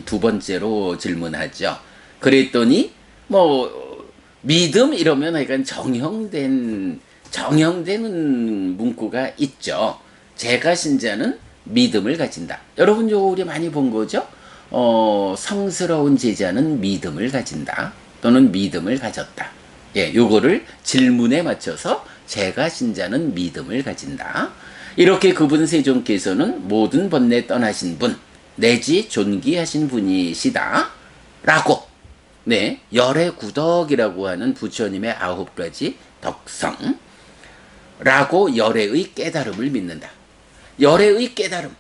S1: 두 번째로 질문하죠. 그랬더니 뭐 믿음 이러면 약간 정형된 문구가 있죠. 제가 신자는 믿음을 가진다. 여러분 요 우리 많이 본 거죠? 성스러운 제자는 믿음을 가진다. 또는 믿음을 가졌다. 예, 요거를 질문에 맞춰서 제가 신자는 믿음을 가진다. 이렇게 그분 세존께서는 모든 번뇌 떠나신 분 내지 존귀하신 분이시다. 라고 네, 열의 구덕이라고 하는 부처님의 9가지 덕성 라고 열애의 깨달음을 믿는다. 열애의 깨달음.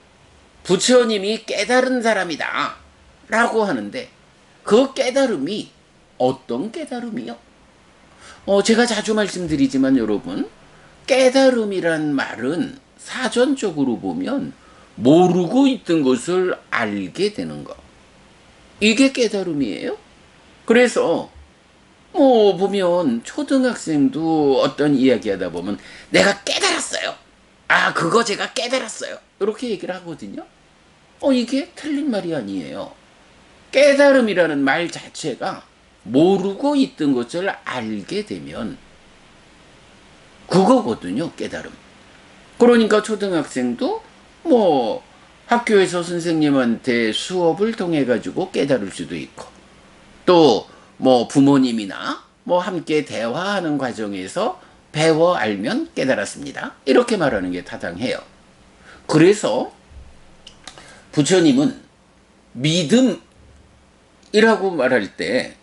S1: 부처님이 깨달은 사람이다. 라고 하는데 그 깨달음이 어떤 깨달음이요? 제가 자주 말씀드리지만 여러분, 깨달음이란 말은 사전적으로 보면 모르고 있던 것을 알게 되는 것. 이게 깨달음이에요. 그래서 보면 초등학생도 어떤 이야기 하다 보면 내가 깨달았어요. 아, 그거 제가 깨달았어요. 이렇게 얘기를 하거든요. 이게 틀린 말이 아니에요. 깨달음이라는 말 자체가 모르고 있던 것을 알게 되면 그거거든요, 깨달음. 그러니까 초등학생도 학교에서 선생님한테 수업을 통해 가지고 깨달을 수도 있고, 또 부모님이나 함께 대화하는 과정에서 배워 알면 깨달았습니다. 이렇게 말하는 게 타당해요. 그래서 부처님은 믿음이라고 말할 때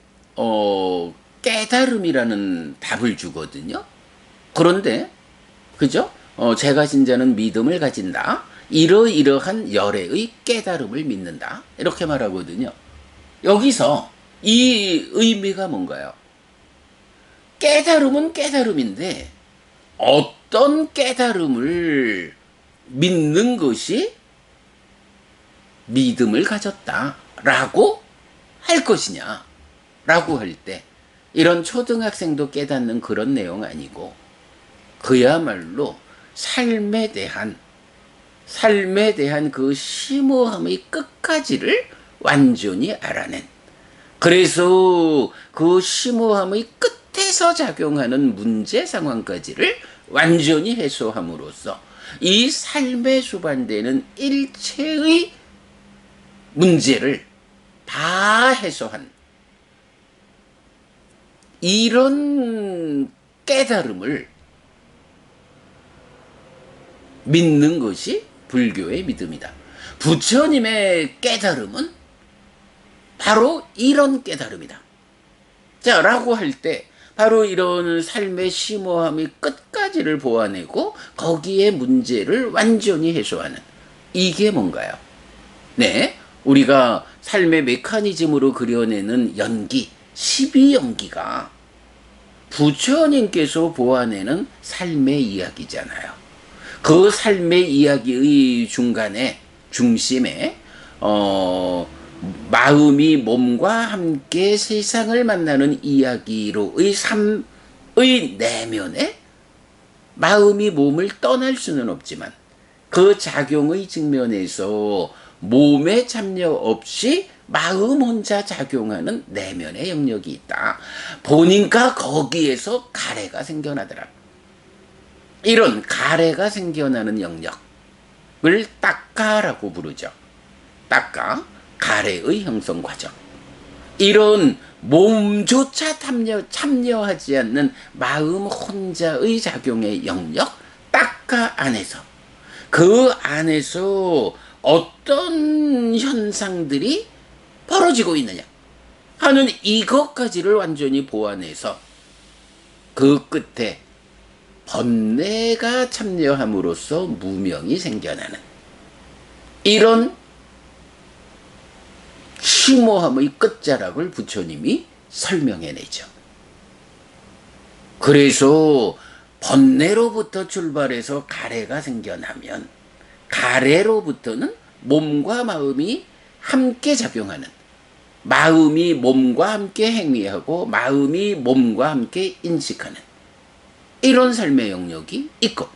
S1: 깨달음이라는 답을 주거든요. 그런데 그죠? 제가 신자는 믿음을 가진다. 이러이러한 열애의 깨달음을 믿는다. 이렇게 말하거든요. 여기서 이 의미가 뭔가요? 깨달음은 깨달음인데 어떤 깨달음을 믿는 것이 믿음을 가졌다라고 할 것이냐 라고 할 때, 이런 초등학생도 깨닫는 그런 내용 아니고 그야말로 삶에 대한 그 심오함의 끝까지를 완전히 알아낸, 그래서 그 심오함의 끝에서 작용하는 문제 상황까지를 완전히 해소함으로써 이 삶에 수반되는 일체의 문제를 다 해소한 이런 깨달음을 믿는 것이 불교의 믿음이다. 부처님의 깨달음은 바로 이런 깨달음이다. 자, 라고 할 때 바로 이런 삶의 심오함의 끝까지를 보아내고 거기에 문제를 완전히 해소하는, 이게 뭔가요? 네, 우리가 삶의 메커니즘으로 그려내는 연기, 12연기가 부처님께서 보아내는 삶의 이야기잖아요. 그 삶의 이야기의 중간에, 중심에 마음이 몸과 함께 세상을 만나는 이야기로의 삶의 내면에 마음이 몸을 떠날 수는 없지만 그 작용의 측면에서 몸의 참여 없이 마음 혼자 작용하는 내면의 영역이 있다. 보니까 거기에서 가래가 생겨나더라. 이런 가래가 생겨나는 영역을 딱가라고 부르죠. 딱가, 가래의 형성 과정. 이런 몸조차 참여하지 않는 마음 혼자의 작용의 영역, 딱가 안에서, 그 안에서 어떤 현상들이 벌어지고 있느냐 하는 이것까지를 완전히 보완해서 그 끝에 번뇌가 참여함으로써 무명이 생겨나는 이런 심오함의 끝자락을 부처님이 설명해내죠. 그래서 번뇌로부터 출발해서 가래가 생겨나면 가래로부터는 몸과 마음이 함께 작용하는, 마음이 몸과 함께 행위하고 마음이 몸과 함께 인식하는 이런 삶의 영역이 있고,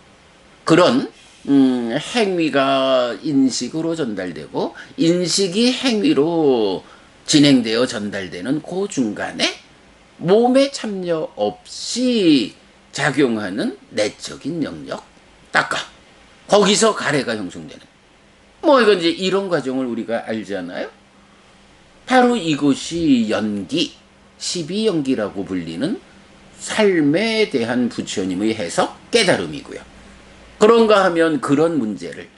S1: 그런 행위가 인식으로 전달되고 인식이 행위로 진행되어 전달되는 그 중간에 몸에 참여 없이 작용하는 내적인 영역, 딱가, 거기서 가래가 형성되는, 이건 이제 이런 과정을 우리가 알잖아요. 바로 이것이 연기, 12연기라고 불리는 삶에 대한 부처님의 해석, 깨달음이고요. 그런가 하면 그런 문제를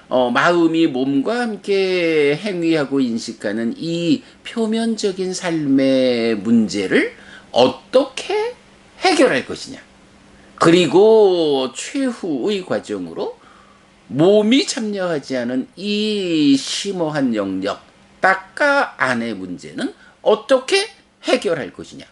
S1: 마음이 몸과 함께 행위하고 인식하는 이 표면적인 삶의 문제를 어떻게 해결할 것이냐, 그리고 최후의 과정으로 몸이 참여하지 않은 이 심오한 영역, 딱가 안의 문제는 어떻게 해결할 것이냐.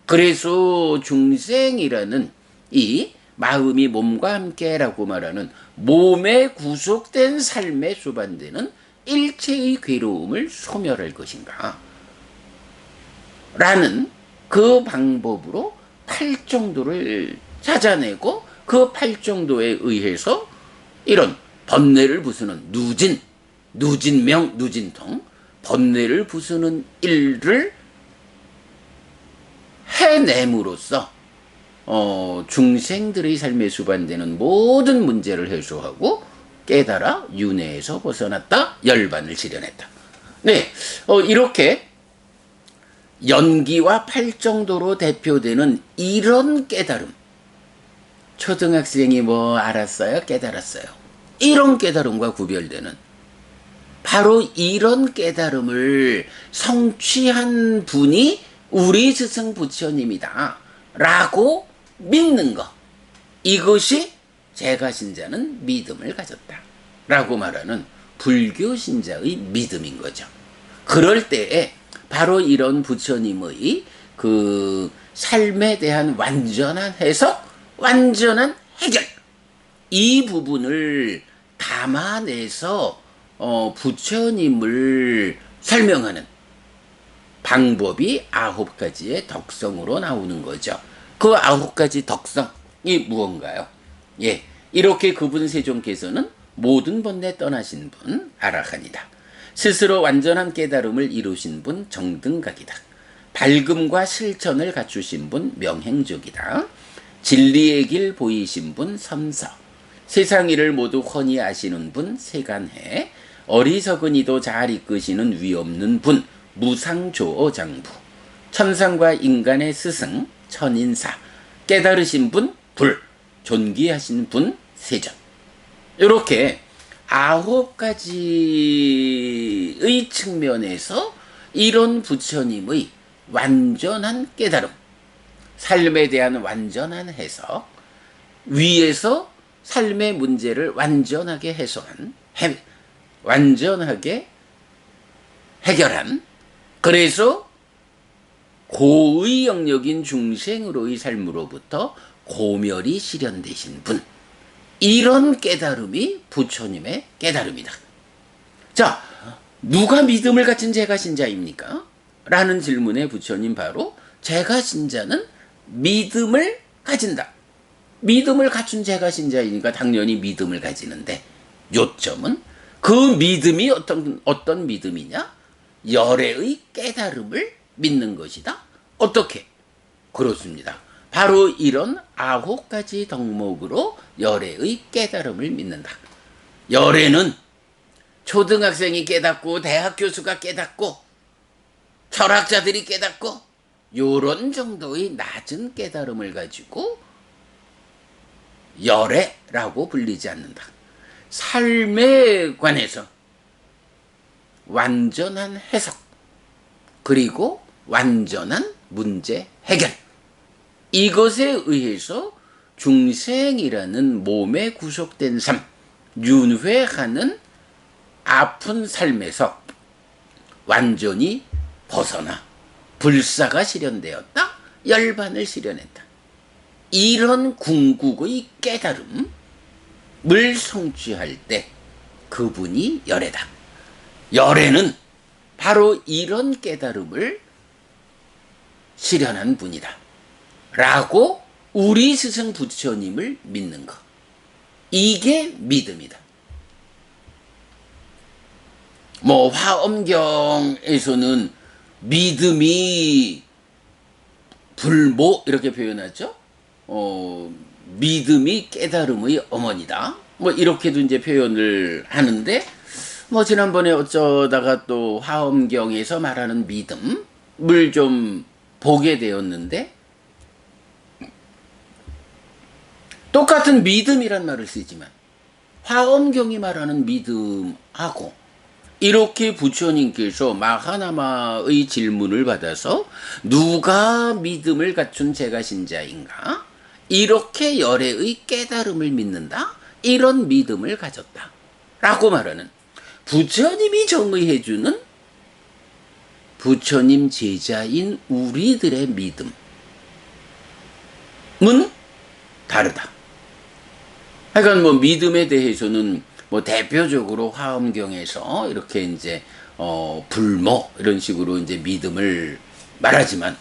S1: 그래서 중생이라는 이 마음이 몸과 함께라고 말하는 몸에 구속된 삶에 수반되는 일체의 괴로움을 소멸할 것인가 라는 그 방법으로 팔정도를 찾아내고 그 팔정도에 의해서 이런 번뇌를 부수는 누진명, 누진통, 번뇌를 부수는 일을 해냄으로써 중생들의 삶에 수반되는 모든 문제를 해소하고 깨달아 윤회에서 벗어났다, 열반을 실현했다. 네, 이렇게 연기와 팔정도로 대표되는 이런 깨달음, 초등학생이 알았어요? 깨달았어요? 이런 깨달음과 구별되는 바로 이런 깨달음을 성취한 분이 우리 스승 부처님이다 라고 믿는 것, 이것이 제가 신자는 믿음을 가졌다 라고 말하는 불교 신자의 믿음인 거죠. 그럴 때에 바로 이런 부처님의 그 삶에 대한 완전한 해석, 완전한 해결, 이 부분을 담아내서 부처님을 설명하는 방법이 9가지의 덕성으로 나오는 거죠. 그 9가지 덕성이 무언가요? 예, 이렇게 그분 세존께서는 모든 번뇌 떠나신 분 아라한이다. 스스로 완전한 깨달음을 이루신 분 정등각이다. 밝음과 실천을 갖추신 분 명행족이다. 진리의 길 보이신 분 선서. 세상 일을 모두 훤히 아시는 분 세간해. 어리석은 이도 잘 이끄시는 위없는 분 무상조어장부. 천상과 인간의 스승 천인사. 깨달으신 분 불. 존귀하신 분 세전. 이렇게 9가지의 측면에서 이런 부처님의 완전한 깨달음, 삶에 대한 완전한 해석, 위에서 삶의 문제를 완전하게 해소한, 완전하게 해결한, 그래서 고의 영역인 중생으로의 삶으로부터 고멸이 실현되신 분, 이런 깨달음이 부처님의 깨달음이다. 자, 누가 믿음을 갖춘 제가 신자입니까? 라는 질문에 부처님 바로 제가 신자는 믿음을 가진다. 믿음을 갖춘 제가 신자이니까 당연히 믿음을 가지는데, 요점은 그 믿음이 어떤 믿음이냐? 열애의 깨달음을 믿는 것이다. 어떻게? 그렇습니다. 바로 이런 9가지 덕목으로 열애의 깨달음을 믿는다. 열애는 초등학생이 깨닫고 대학 교수가 깨닫고 철학자들이 깨닫고 요런 정도의 낮은 깨달음을 가지고 열애라고 불리지 않는다. 삶에 관해서 완전한 해석 그리고 완전한 문제 해결, 이것에 의해서 중생이라는 몸에 구속된 삶, 윤회하는 아픈 삶에서 완전히 벗어나 불사가 실현되었다, 열반을 실현했다. 이런 궁극의 깨달음을 성취할 때 그분이 열애다. 열애는 바로 이런 깨달음을 실현한 분이다 라고 우리 스승 부처님을 믿는 것, 이게 믿음이다. 뭐 화엄경에서는 믿음이 불모 이렇게 표현하죠. 믿음이 깨달음의 어머니다. 뭐 이렇게도 이제 표현을 하는데, 뭐 지난번에 어쩌다가 또 화엄경에서 말하는 믿음을 좀 보게 되었는데, 똑같은 믿음이란 말을 쓰지만 화엄경이 말하는 믿음하고 이렇게 부처님께서 마하나마의 질문을 받아서 누가 믿음을 갖춘 제가신자인가? 이렇게 열애의 깨달음을 믿는다? 이런 믿음을 가졌다 라고 말하는 부처님이 정의해주는 부처님 제자인 우리들의 믿음은 다르다. 하여간 뭐 믿음에 대해서는 뭐 대표적으로 화엄경에서 이렇게 이제 불모 이런 식으로 이제 믿음을 말하지만,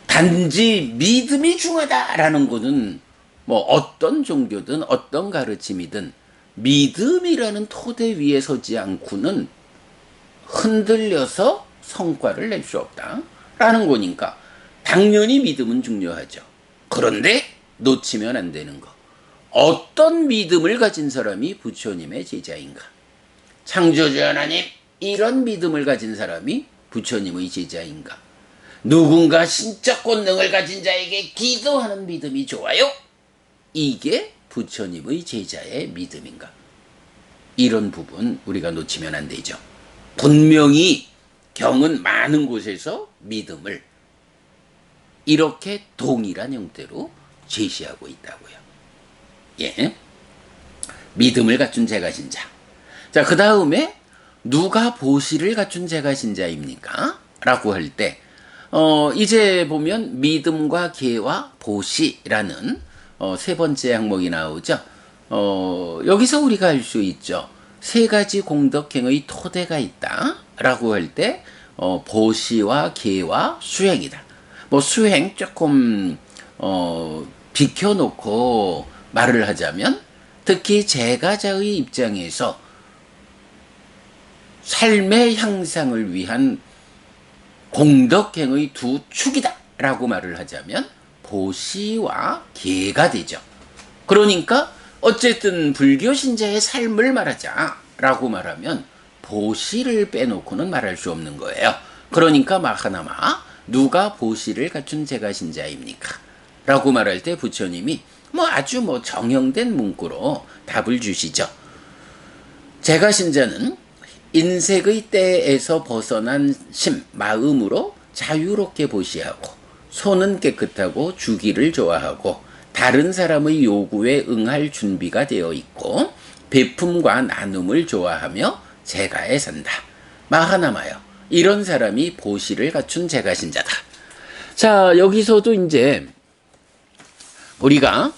S1: 단지 믿음이 중요하다라는 것은 뭐 어떤 종교든 어떤 가르침이든 믿음이라는 토대 위에 서지 않고는 흔들려서 성과를 낼 수 없다라는 거니까 당연히 믿음은 중요하죠. 그런데 놓치면 안 되는 거, 어떤 믿음을 가진 사람이 부처님의 제자인가? 창조주 하나님, 이런 믿음을 가진 사람이 부처님의 제자인가? 누군가 신적 권능을 가진 자에게 기도하는 믿음이 좋아요? 이게 부처님의 제자의 믿음인가? 이런 부분 우리가 놓치면 안 되죠. 분명히 경은 많은 곳에서 믿음을 이렇게 동일한 형태로 제시하고 있다고요. 예. 믿음을 갖춘 제가신자. 자, 그 다음에 누가 보시를 갖춘 제가신자입니까? 라고 할 때, 이제 보면 믿음과 계와 보시라는 세 번째 항목이 나오죠. 여기서 우리가 알 수 있죠. 세 가지 공덕행의 토대가 있다 라고 할 때 보시와 계와 수행이다. 뭐 수행 조금 비켜놓고 말을 하자면, 특히 제가자의 입장에서 삶의 향상을 위한 공덕행의 두 축이다 라고 말을 하자면 보시와 계가 되죠. 그러니까 어쨌든 불교 신자의 삶을 말하자라고 말하면 보시를 빼놓고는 말할 수 없는 거예요. 그러니까 마하나마, 누가 보시를 갖춘 제가신자입니까? 라고 말할 때 부처님이 아주 정형된 문구로 답을 주시죠. 제가신자는 인색의 때에서 벗어난 심, 마음으로 자유롭게 보시하고, 손은 깨끗하고 주기를 좋아하고, 다른 사람의 요구에 응할 준비가 되어 있고, 베품과 나눔을 좋아하며 제가에 산다. 마하나마여, 이런 사람이 보시를 갖춘 제가신자다. 자, 여기서도 이제 우리가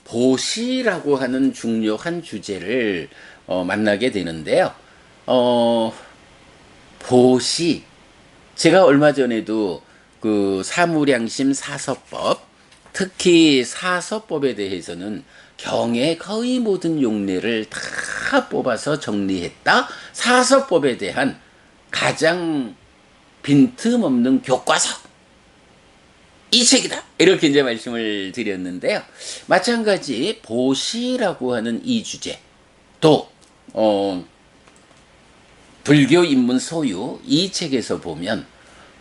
S1: 보시라고 하는 중요한 주제를 만나게 되는데요. 보시, 제가 얼마 전에도 그 사무량심 사서법 특히 사서법에 대해서는 경의 거의 모든 용례를 다 뽑아서 정리했다. 사서법에 대한 가장 빈틈없는 교과서. 이 책이다. 이렇게 이제 말씀을 드렸는데요. 마찬가지 보시라고 하는 이 주제. 또, 불교 입문 소유 이 책에서 보면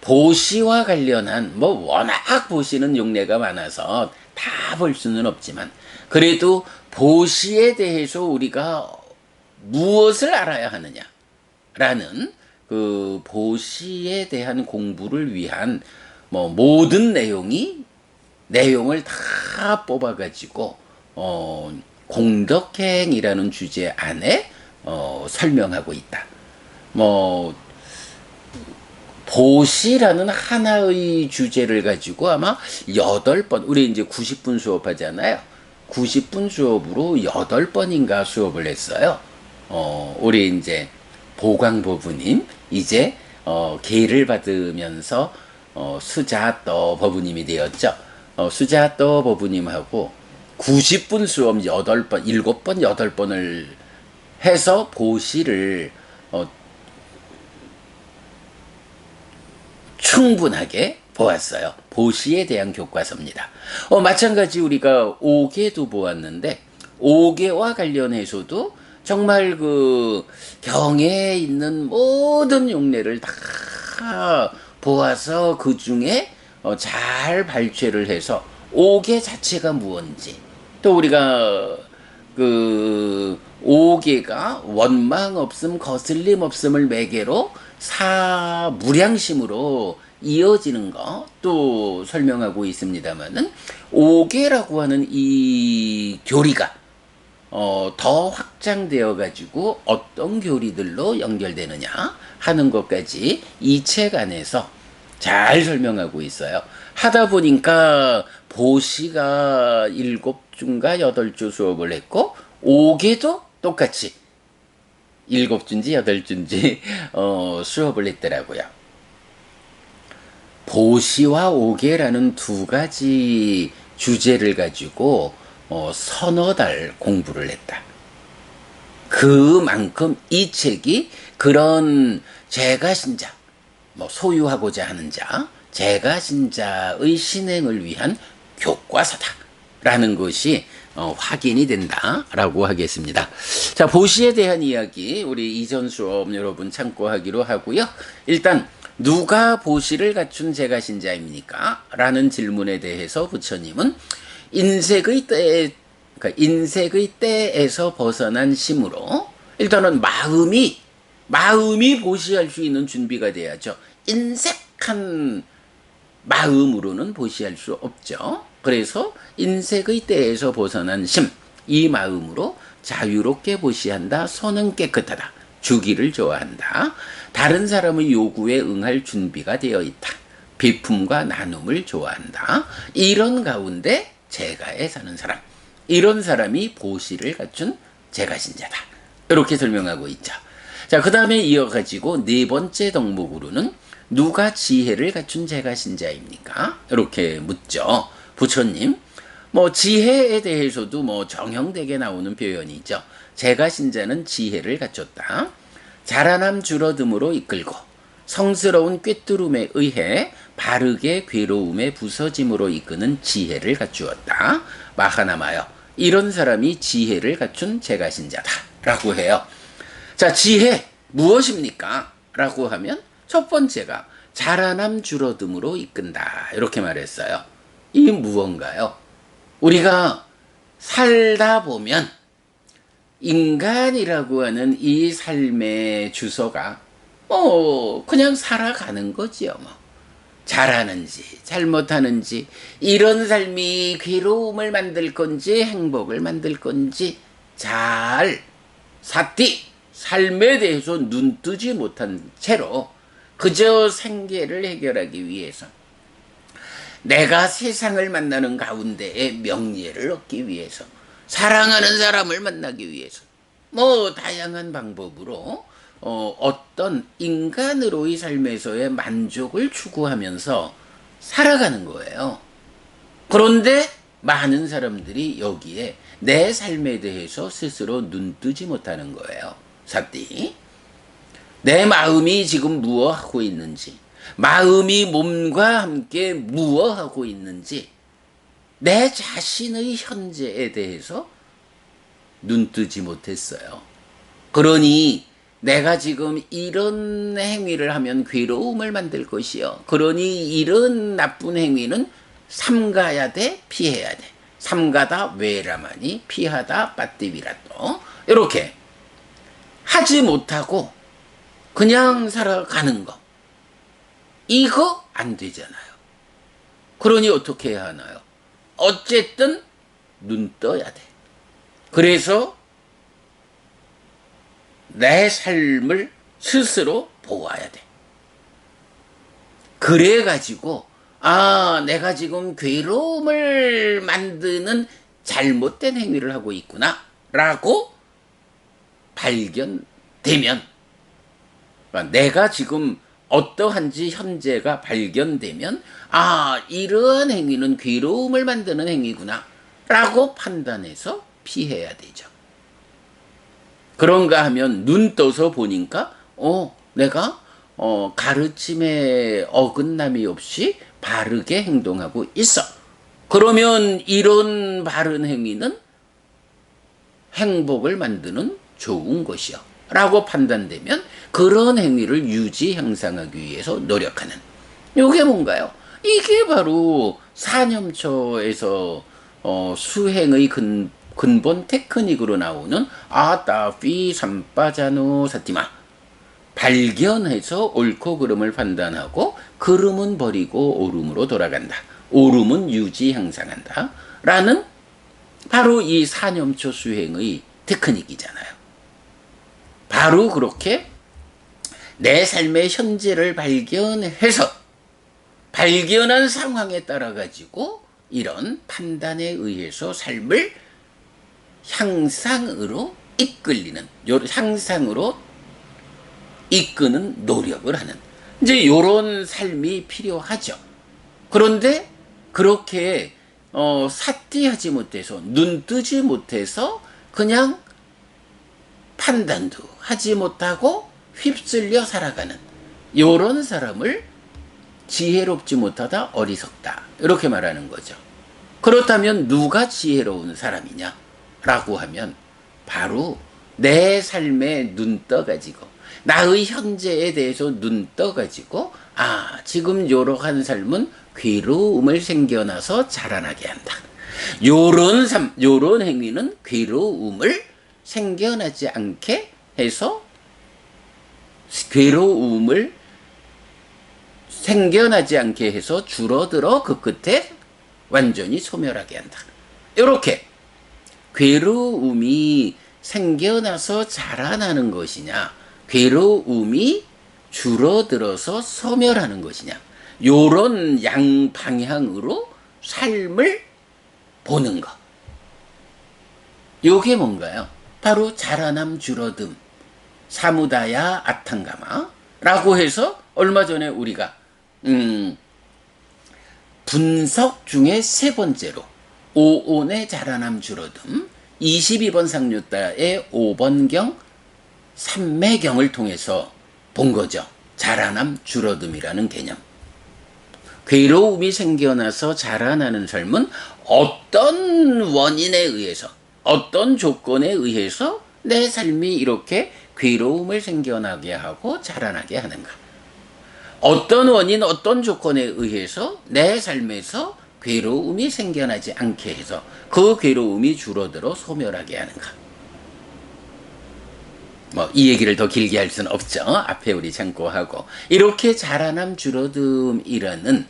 S1: 보시와 관련한 워낙 보시는 용례가 많아서 다 볼 수는 없지만 그래도 보시에 대해서 우리가 무엇을 알아야 하느냐라는 그 보시에 대한 공부를 위한 모든 내용을 다 뽑아가지고 공덕행이라는 주제 안에 설명하고 있다. 보시라는 하나의 주제를 가지고 아마 8번, 우리 이제 90분 수업하잖아요. 90분 수업으로 8번인가 수업을 했어요. 우리 이제 보광법부님, 이제, 계를 받으면서, 수자떠 법부님이 되었죠. 수자떠 법부님하고 90분 수업 8번, 7번, 8번을 해서 보시를, 충분하게 보았어요. 보시에 대한 교과서입니다. 마찬가지 우리가 오계도 보았는데 오계와 관련해서도 정말 그 경에 있는 모든 용례를 다 보아서 그 중에 잘 발췌를 해서 오계 자체가 무언지 또 우리가 그 오계가 원망 없음 거슬림 없음을 매개로 사무량심으로 이어지는 거 또 설명하고 있습니다만은 오계라고 하는 이 교리가 더 확장되어 가지고 어떤 교리들로 연결되느냐 하는 것까지 이 책 안에서 잘 설명하고 있어요. 하다 보니까 보시가 7주인가 8주 수업을 했고 오계도 똑같이 7주인지 8주인지 수업을 했더라고요. 보시와 오계라는 두 가지 주제를 가지고 서너 달 공부를 했다. 그만큼 이 책이 그런 제가신자, 소유하고자 하는 자, 제가신자의 신행을 위한 교과서다라는 것이 확인이 된다라고 하겠습니다. 자, 보시에 대한 이야기 우리 이전 수업 여러분 참고하기로 하고요. 일단 누가 보시를 갖춘 제가신자입니까? 라는 질문에 대해서 부처님은 인색의 때에서 벗어난 심으로 일단은 마음이 보시할 수 있는 준비가 돼야죠. 인색한 마음으로는 보시할 수 없죠. 그래서 인색의 때에서 벗어난 심, 이 마음으로 자유롭게 보시한다. 손은 깨끗하다. 주기를 좋아한다. 다른 사람의 요구에 응할 준비가 되어 있다. 비품과 나눔을 좋아한다. 이런 가운데 제가에 사는 사람, 이런 사람이 보시를 갖춘 제가신자다. 이렇게 설명하고 있죠. 자, 그 다음에 이어가지고 네 번째 덕목으로는 누가 지혜를 갖춘 제가신자입니까? 이렇게 묻죠. 부처님, 지혜에 대해서도 정형되게 나오는 표현이죠. 제가신자는 지혜를 갖췄다. 자라남 줄어듦으로 이끌고 성스러운 꿰뚫음에 의해 바르게 괴로움에 부서짐으로 이끄는 지혜를 갖추었다. 마하나마여, 이런 사람이 지혜를 갖춘 제가신자다라고 해요. 자, 지혜 무엇입니까? 라고 하면 첫 번째가 자라남 줄어듦으로 이끈다. 이렇게 말했어요. 이게 무언가요? 우리가 살다 보면 인간이라고 하는 이 삶의 주소가 그냥 살아가는 거지요. 잘하는지 잘못하는지 이런 삶이 괴로움을 만들 건지 행복을 만들 건지 잘 사띠 삶에 대해서 눈뜨지 못한 채로 그저 생계를 해결하기 위해서 내가 세상을 만나는 가운데에 명예를 얻기 위해서 사랑하는 사람을 만나기 위해서 다양한 방법으로 어떤 인간으로의 삶에서의 만족을 추구하면서 살아가는 거예요. 그런데 많은 사람들이 여기에 내 삶에 대해서 스스로 눈뜨지 못하는 거예요. 사띠. 내 마음이 지금 무엇하고 있는지, 마음이 몸과 함께 무엇하고 있는지, 내 자신의 현재에 대해서 눈뜨지 못했어요. 그러니 내가 지금 이런 행위를 하면 괴로움을 만들 것이요. 그러니 이런 나쁜 행위는 삼가야 돼, 피해야 돼. 삼가다 외라마니 피하다 빠띠비라또. 이렇게 하지 못하고 그냥 살아가는 거. 이거 안 되잖아요. 그러니 어떻게 해야 하나요? 어쨌든 눈 떠야 돼. 그래서 내 삶을 스스로 보아야 돼. 그래가지고 내가 지금 괴로움을 만드는 잘못된 행위를 하고 있구나 라고 발견되면, 내가 지금 어떠한지 현재가 발견되면 이러한 행위는 괴로움을 만드는 행위구나 라고 판단해서 피해야 되죠. 그런가 하면 눈 떠서 보니까 내가 가르침에 어긋남이 없이 바르게 행동하고 있어. 그러면 이런 바른 행위는 행복을 만드는 좋은 것이요 라고 판단되면 그런 행위를 유지 향상하기 위해서 노력하는, 이게 뭔가요? 이게 바로 사념초에서 수행의 근본 테크닉으로 나오는 아따피 삼빠자노 사티마. 발견해서 옳고 그름을 판단하고 그름은 버리고 옳음으로 돌아간다. 옳음은 유지 향상한다. 라는 바로 이 사념초 수행의 테크닉이잖아요. 바로 그렇게 내 삶의 현재를 발견해서 발견한 상황에 따라 가지고 이런 판단에 의해서 삶을 향상으로 이끌리는, 향상으로 이끄는 노력을 하는, 이제 요런 삶이 필요하죠. 그런데 그렇게 사띠하지 못해서, 눈뜨지 못해서 그냥 판단도 하지 못하고 휩쓸려 살아가는 요런 사람을 지혜롭지 못하다, 어리석다, 이렇게 말하는 거죠. 그렇다면 누가 지혜로운 사람이냐 라고 하면 바로 내 삶에 눈 떠가지고 나의 현재에 대해서 눈 떠가지고 지금 요러한 삶은 괴로움을 생겨나서 자라나게 한다. 요런 행위는 괴로움을 생겨나지 않게 해서 괴로움을 생겨나지 않게 해서 줄어들어 그 끝에 완전히 소멸하게 한다. 이렇게 괴로움이 생겨나서 자라나는 것이냐, 괴로움이 줄어들어서 소멸하는 것이냐, 요런 양방향으로 삶을 보는 것. 요게 뭔가요? 바로 자라남 줄어듦, 사무다야 아탕가마 라고 해서 얼마 전에 우리가 분석 중에 세 번째로 오온의 자라남 줄어듦 22번 상류다의 5번경 삼매경을 통해서 본 거죠. 자라남 줄어듦이라는 개념. 괴로움이 생겨나서 자라나는 삶은 어떤 원인에 의해서, 어떤 조건에 의해서 내 삶이 이렇게 괴로움을 생겨나게 하고 자라나게 하는가. 어떤 원인, 어떤 조건에 의해서 내 삶에서 괴로움이 생겨나지 않게 해서 그 괴로움이 줄어들어 소멸하게 하는가. 이 얘기를 더 길게 할 수는 없죠. 앞에 우리 참고하고. 이렇게 자라남 줄어듦이라는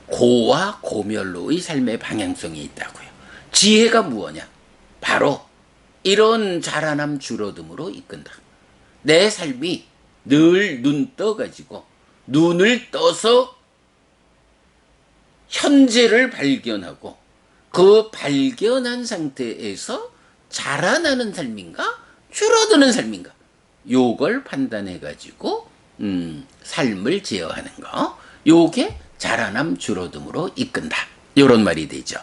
S1: 고와 고멸로의 삶의 방향성이 있다고요. 지혜가 무엇이냐? 바로 이런 자라남 줄어듦으로 이끈다. 내 삶이 늘 눈 떠가지고 눈을 떠서 현재를 발견하고 그 발견한 상태에서 자라나는 삶인가 줄어드는 삶인가, 요걸 판단해가지고 삶을 제어하는 거, 요게 자라남 줄어듦으로 이끈다. 요런 말이 되죠.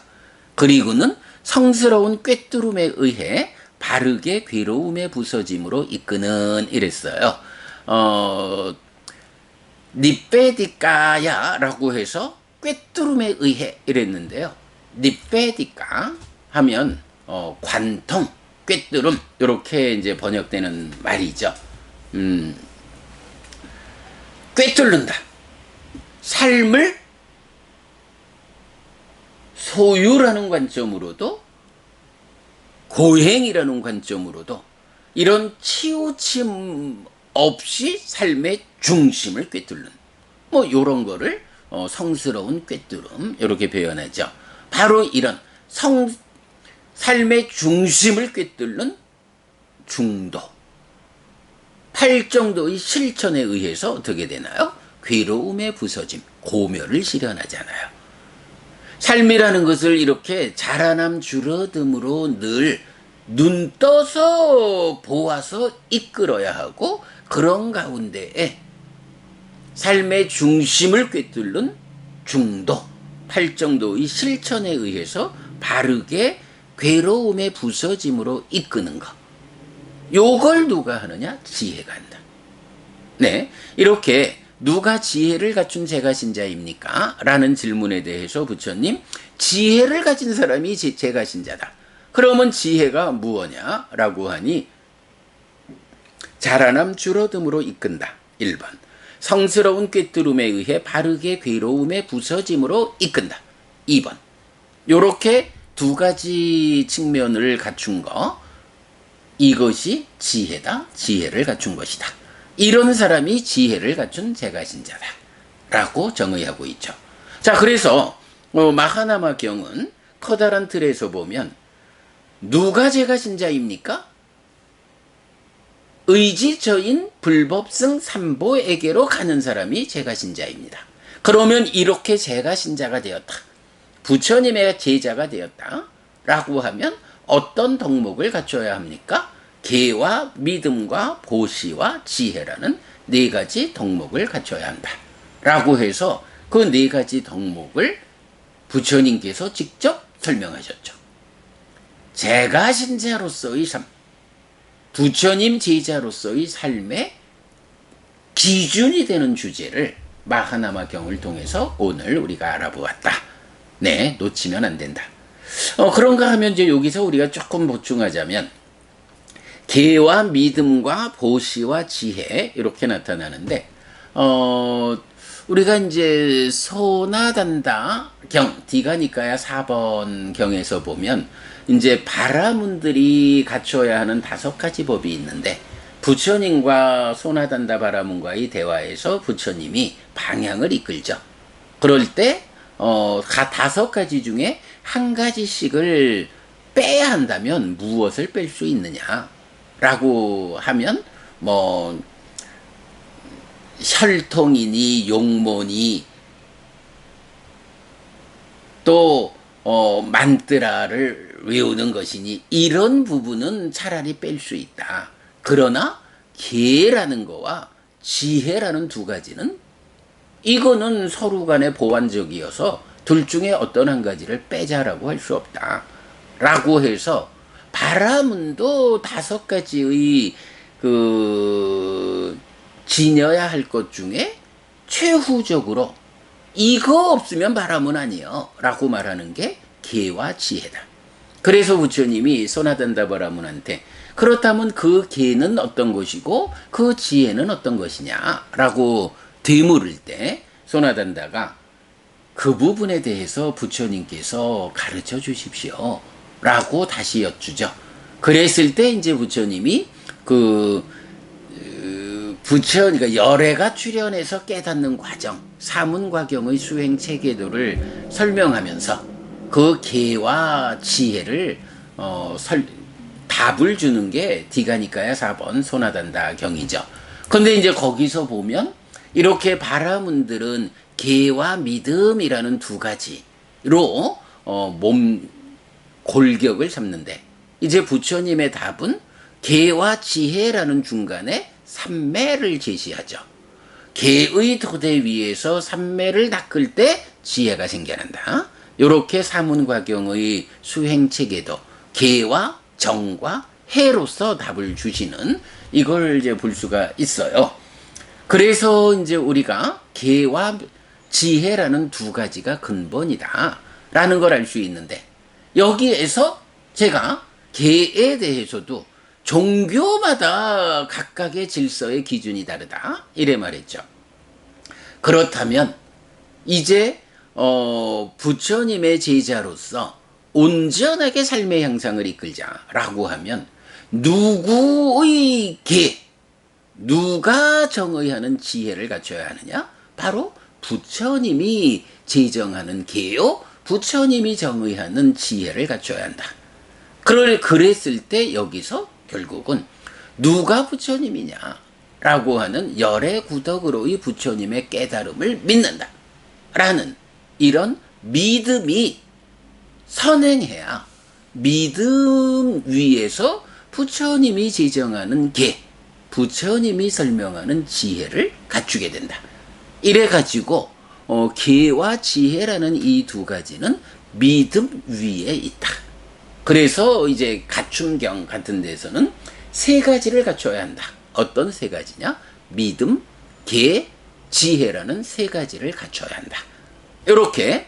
S1: 그리고는 성스러운 꿰뚫음에 의해 바르게 괴로움에 부서짐으로 이끄는 이랬어요. 니페디까야 라고 해서 꿰뚫음에 의해 이랬는데요. 니페디까 하면 관통, 꿰뚫음 이렇게 이제 번역되는 말이죠. 꿰뚫는다. 삶을 소유라는 관점으로도 고행이라는 관점으로도 이런 치우침 없이 삶의 중심을 꿰뚫는 뭐 요런 거를 성스러운 꿰뚫음 이렇게 표현하죠. 바로 이런 삶의 중심을 꿰뚫는 중도. 8정도의 실천에 의해서 어떻게 되나요? 괴로움의 부서짐, 고멸을 실현하잖아요. 삶이라는 것을 이렇게 자라남 줄어듦으로 늘 눈 떠서 보아서 이끌어야 하고 그런 가운데에 삶의 중심을 꿰뚫는 중도, 8정도의 실천에 의해서 바르게 괴로움의 부서짐으로 이끄는 것. 요걸 누가 하느냐? 지혜가 한다. 네, 이렇게 누가 지혜를 갖춘 제가신자입니까? 라는 질문에 대해서 부처님, 지혜를 가진 사람이 제가신자다. 그러면 지혜가 무엇냐? 라고 하니 자라남 줄어듦으로 이끈다. 1번. 성스러운 꿰뚫음에 의해 바르게 괴로움의 부서짐으로 이끈다. 2번. 요렇게 두 가지 측면을 갖춘 거, 이것이 지혜다. 지혜를 갖춘 것이다. 이런 사람이 지혜를 갖춘 제가신자다. 라고 정의하고 있죠. 자, 그래서 마하나마 경은 커다란 틀에서 보면 누가 제가신자입니까? 의지저인 불법승 삼보에게로 가는 사람이 제가신자입니다. 그러면 이렇게 제가신자가 되었다. 부처님의 제자가 되었다. 라고 하면 어떤 덕목을 갖춰야 합니까? 계와 믿음과 보시와 지혜라는 네 가지 덕목을 갖춰야 한다. 라고 해서 그 네 가지 덕목을 부처님께서 직접 설명하셨죠. 제가신자로서의 삶, 부처님 제자로서의 삶의 기준이 되는 주제를 마하나마 경을 통해서 오늘 우리가 알아보았다. 네, 놓치면 안 된다. 그런가 하면 이제 여기서 우리가 조금 보충하자면 계와 믿음과 보시와 지혜 이렇게 나타나는데 우리가 이제 소나단다 경 디가니까야 4번 경에서 보면 이제 바라문들이 갖춰야 하는 5가지 법이 있는데 부처님과 소나단다 바라문과의 대화에서 부처님이 방향을 이끌죠. 그럴 때 5가지 중에 한 가지씩을 빼야 한다면 무엇을 뺄 수 있느냐라고 하면 뭐 혈통이니 용모니 또 만뜨라를 외우는 것이니 이런 부분은 차라리 뺄 수 있다. 그러나 계라는 거와 지혜라는 두 가지는 이거는 서로 간에 보완적이어서 둘 중에 어떤 한 가지를 빼자라고 할 수 없다. 라고 해서 바라문도 5가지의 지녀야 할 것 중에 최후적으로 이거 없으면 바라문 아니요 라고 말하는 게 계와 지혜다. 그래서 부처님이 소나단다 바라문한테 그렇다면 그 계는 어떤 것이고 그 지혜는 어떤 것이냐 라고 되물을 때 소나단다가 그 부분에 대해서 부처님께서 가르쳐 주십시오 라고 다시 여쭈죠. 그랬을 때 이제 부처님이 그러니까 열애가 출현해서 깨닫는 과정, 사문과경의 수행 체계도를 설명하면서 그 계와 지혜를 답을 주는 게 디가니까야 4번 소나단다 경이죠. 근데 이제 거기서 보면 이렇게 바라문들은 계와 믿음이라는 두 가지로 몸 골격을 잡는데 이제 부처님의 답은 계와 지혜라는 중간에 삼매를 제시하죠. 계의 토대 위에서 삼매를 닦을 때 지혜가 생겨난다. 요렇게 사문과경의 수행책에도 계와 정과 해로서 답을 주시는 이걸 이제 볼 수가 있어요. 그래서 이제 우리가 계와 지혜라는 두 가지가 근본이다 라는 걸 알 수 있는데, 여기에서 제가 계에 대해서도 종교마다 각각의 질서의 기준이 다르다 이래 말했죠. 그렇다면 이제 부처님의 제자로서 온전하게 삶의 향상을 이끌자라고 하면 누구의 계, 누가 정의하는 지혜를 갖춰야 하느냐? 바로 부처님이 제정하는 계요, 부처님이 정의하는 지혜를 갖춰야 한다. 그랬을 때 여기서 결국은 누가 부처님이냐 라고 하는 열의 구덕으로의 부처님의 깨달음을 믿는다 라는 이런 믿음이 선행해야 믿음 위에서 부처님이 제정하는 계, 부처님이 설명하는 지혜를 갖추게 된다. 이래 가지고 계와 지혜라는 이 두 가지는 믿음 위에 있다. 그래서 이제 가춤경 같은 데서는 세 가지를 갖춰야 한다. 어떤 세 가지냐? 믿음, 계, 지혜라는 세 가지를 갖춰야 한다. 이렇게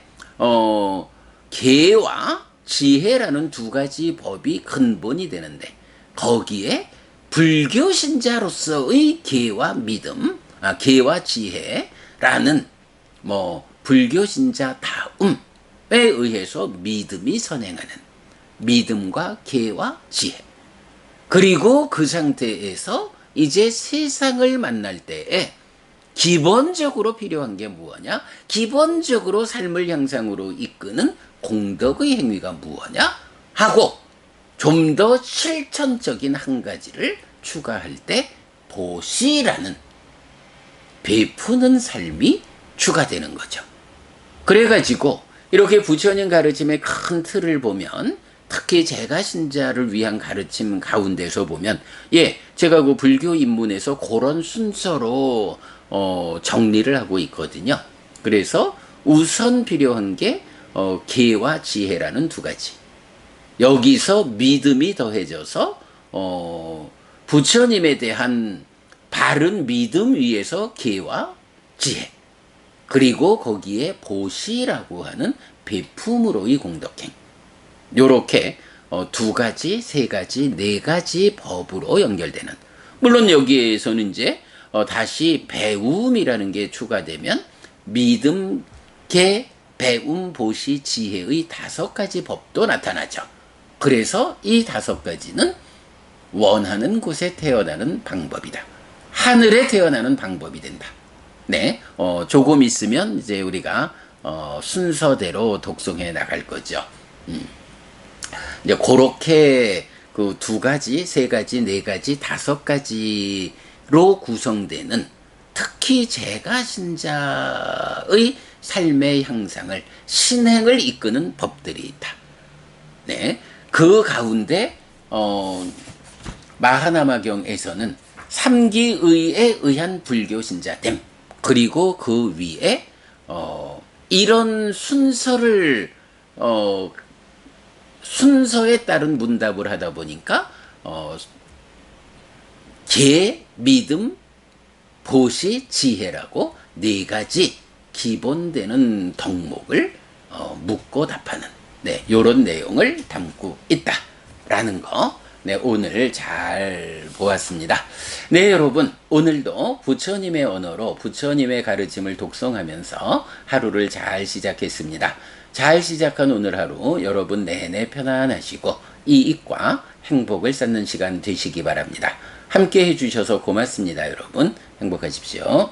S1: 계와 지혜라는 두 가지 법이 근본이 되는데, 거기에 불교 신자로서의 계와 믿음, 계와 지혜라는 불교 신자 다음에 의해서 믿음이 선행하는 믿음과 계와 지혜. 그리고 그 상태에서 이제 세상을 만날 때에 기본적으로 필요한 게 무엇이냐? 기본적으로 삶을 향상으로 이끄는 공덕의 행위가 무엇이냐? 하고 좀 더 실천적인 한 가지를 추가할 때 보시라는 베푸는 삶이 추가되는 거죠. 그래가지고 이렇게 부처님 가르침의 큰 틀을 보면, 특히 제가 신자를 위한 가르침 가운데서 보면, 제가 그 불교 입문에서 그런 순서로 정리를 하고 있거든요. 그래서 우선 필요한 게 계와 지혜라는 두 가지. 여기서 믿음이 더해져서 부처님에 대한 바른 믿음 위에서 계와 지혜, 그리고 거기에 보시라고 하는 베품으로의 공덕행, 요렇게 두 가지, 세 가지, 네 가지 법으로 연결되는. 물론 여기에서는 이제 다시 배움이라는 게 추가되면 믿음, 계, 배움, 보시, 지혜의 다섯 가지 법도 나타나죠. 그래서 이 다섯 가지는 원하는 곳에 태어나는 방법이다. 하늘에 태어나는 방법이 된다. 네, 조금 있으면 이제 우리가 순서대로 독송해 나갈 거죠. 이제 그렇게 그 두 가지, 세 가지, 네 가지, 다섯 가지로 구성되는, 특히 제가 신자의 삶의 향상을, 신행을 이끄는 법들이 있다. 네, 그 가운데 마하나마경에서는 삼기의에 의한 불교 신자됨, 그리고 그 위에 이런 순서를 순서에 따른 문답을 하다 보니까 계, 믿음, 보시, 지혜라고 네 가지 기본되는 덕목을 묻고 답하는, 요런 내용을 담고 있다라는 거, 오늘 잘 보았습니다. 여러분, 오늘도 부처님의 언어로 부처님의 가르침을 독송하면서 하루를 잘 시작했습니다. 잘 시작한 오늘 하루 여러분 내내 편안하시고 이익과 행복을 쌓는 시간 되시기 바랍니다. 함께 해주셔서 고맙습니다. 여러분 행복하십시오.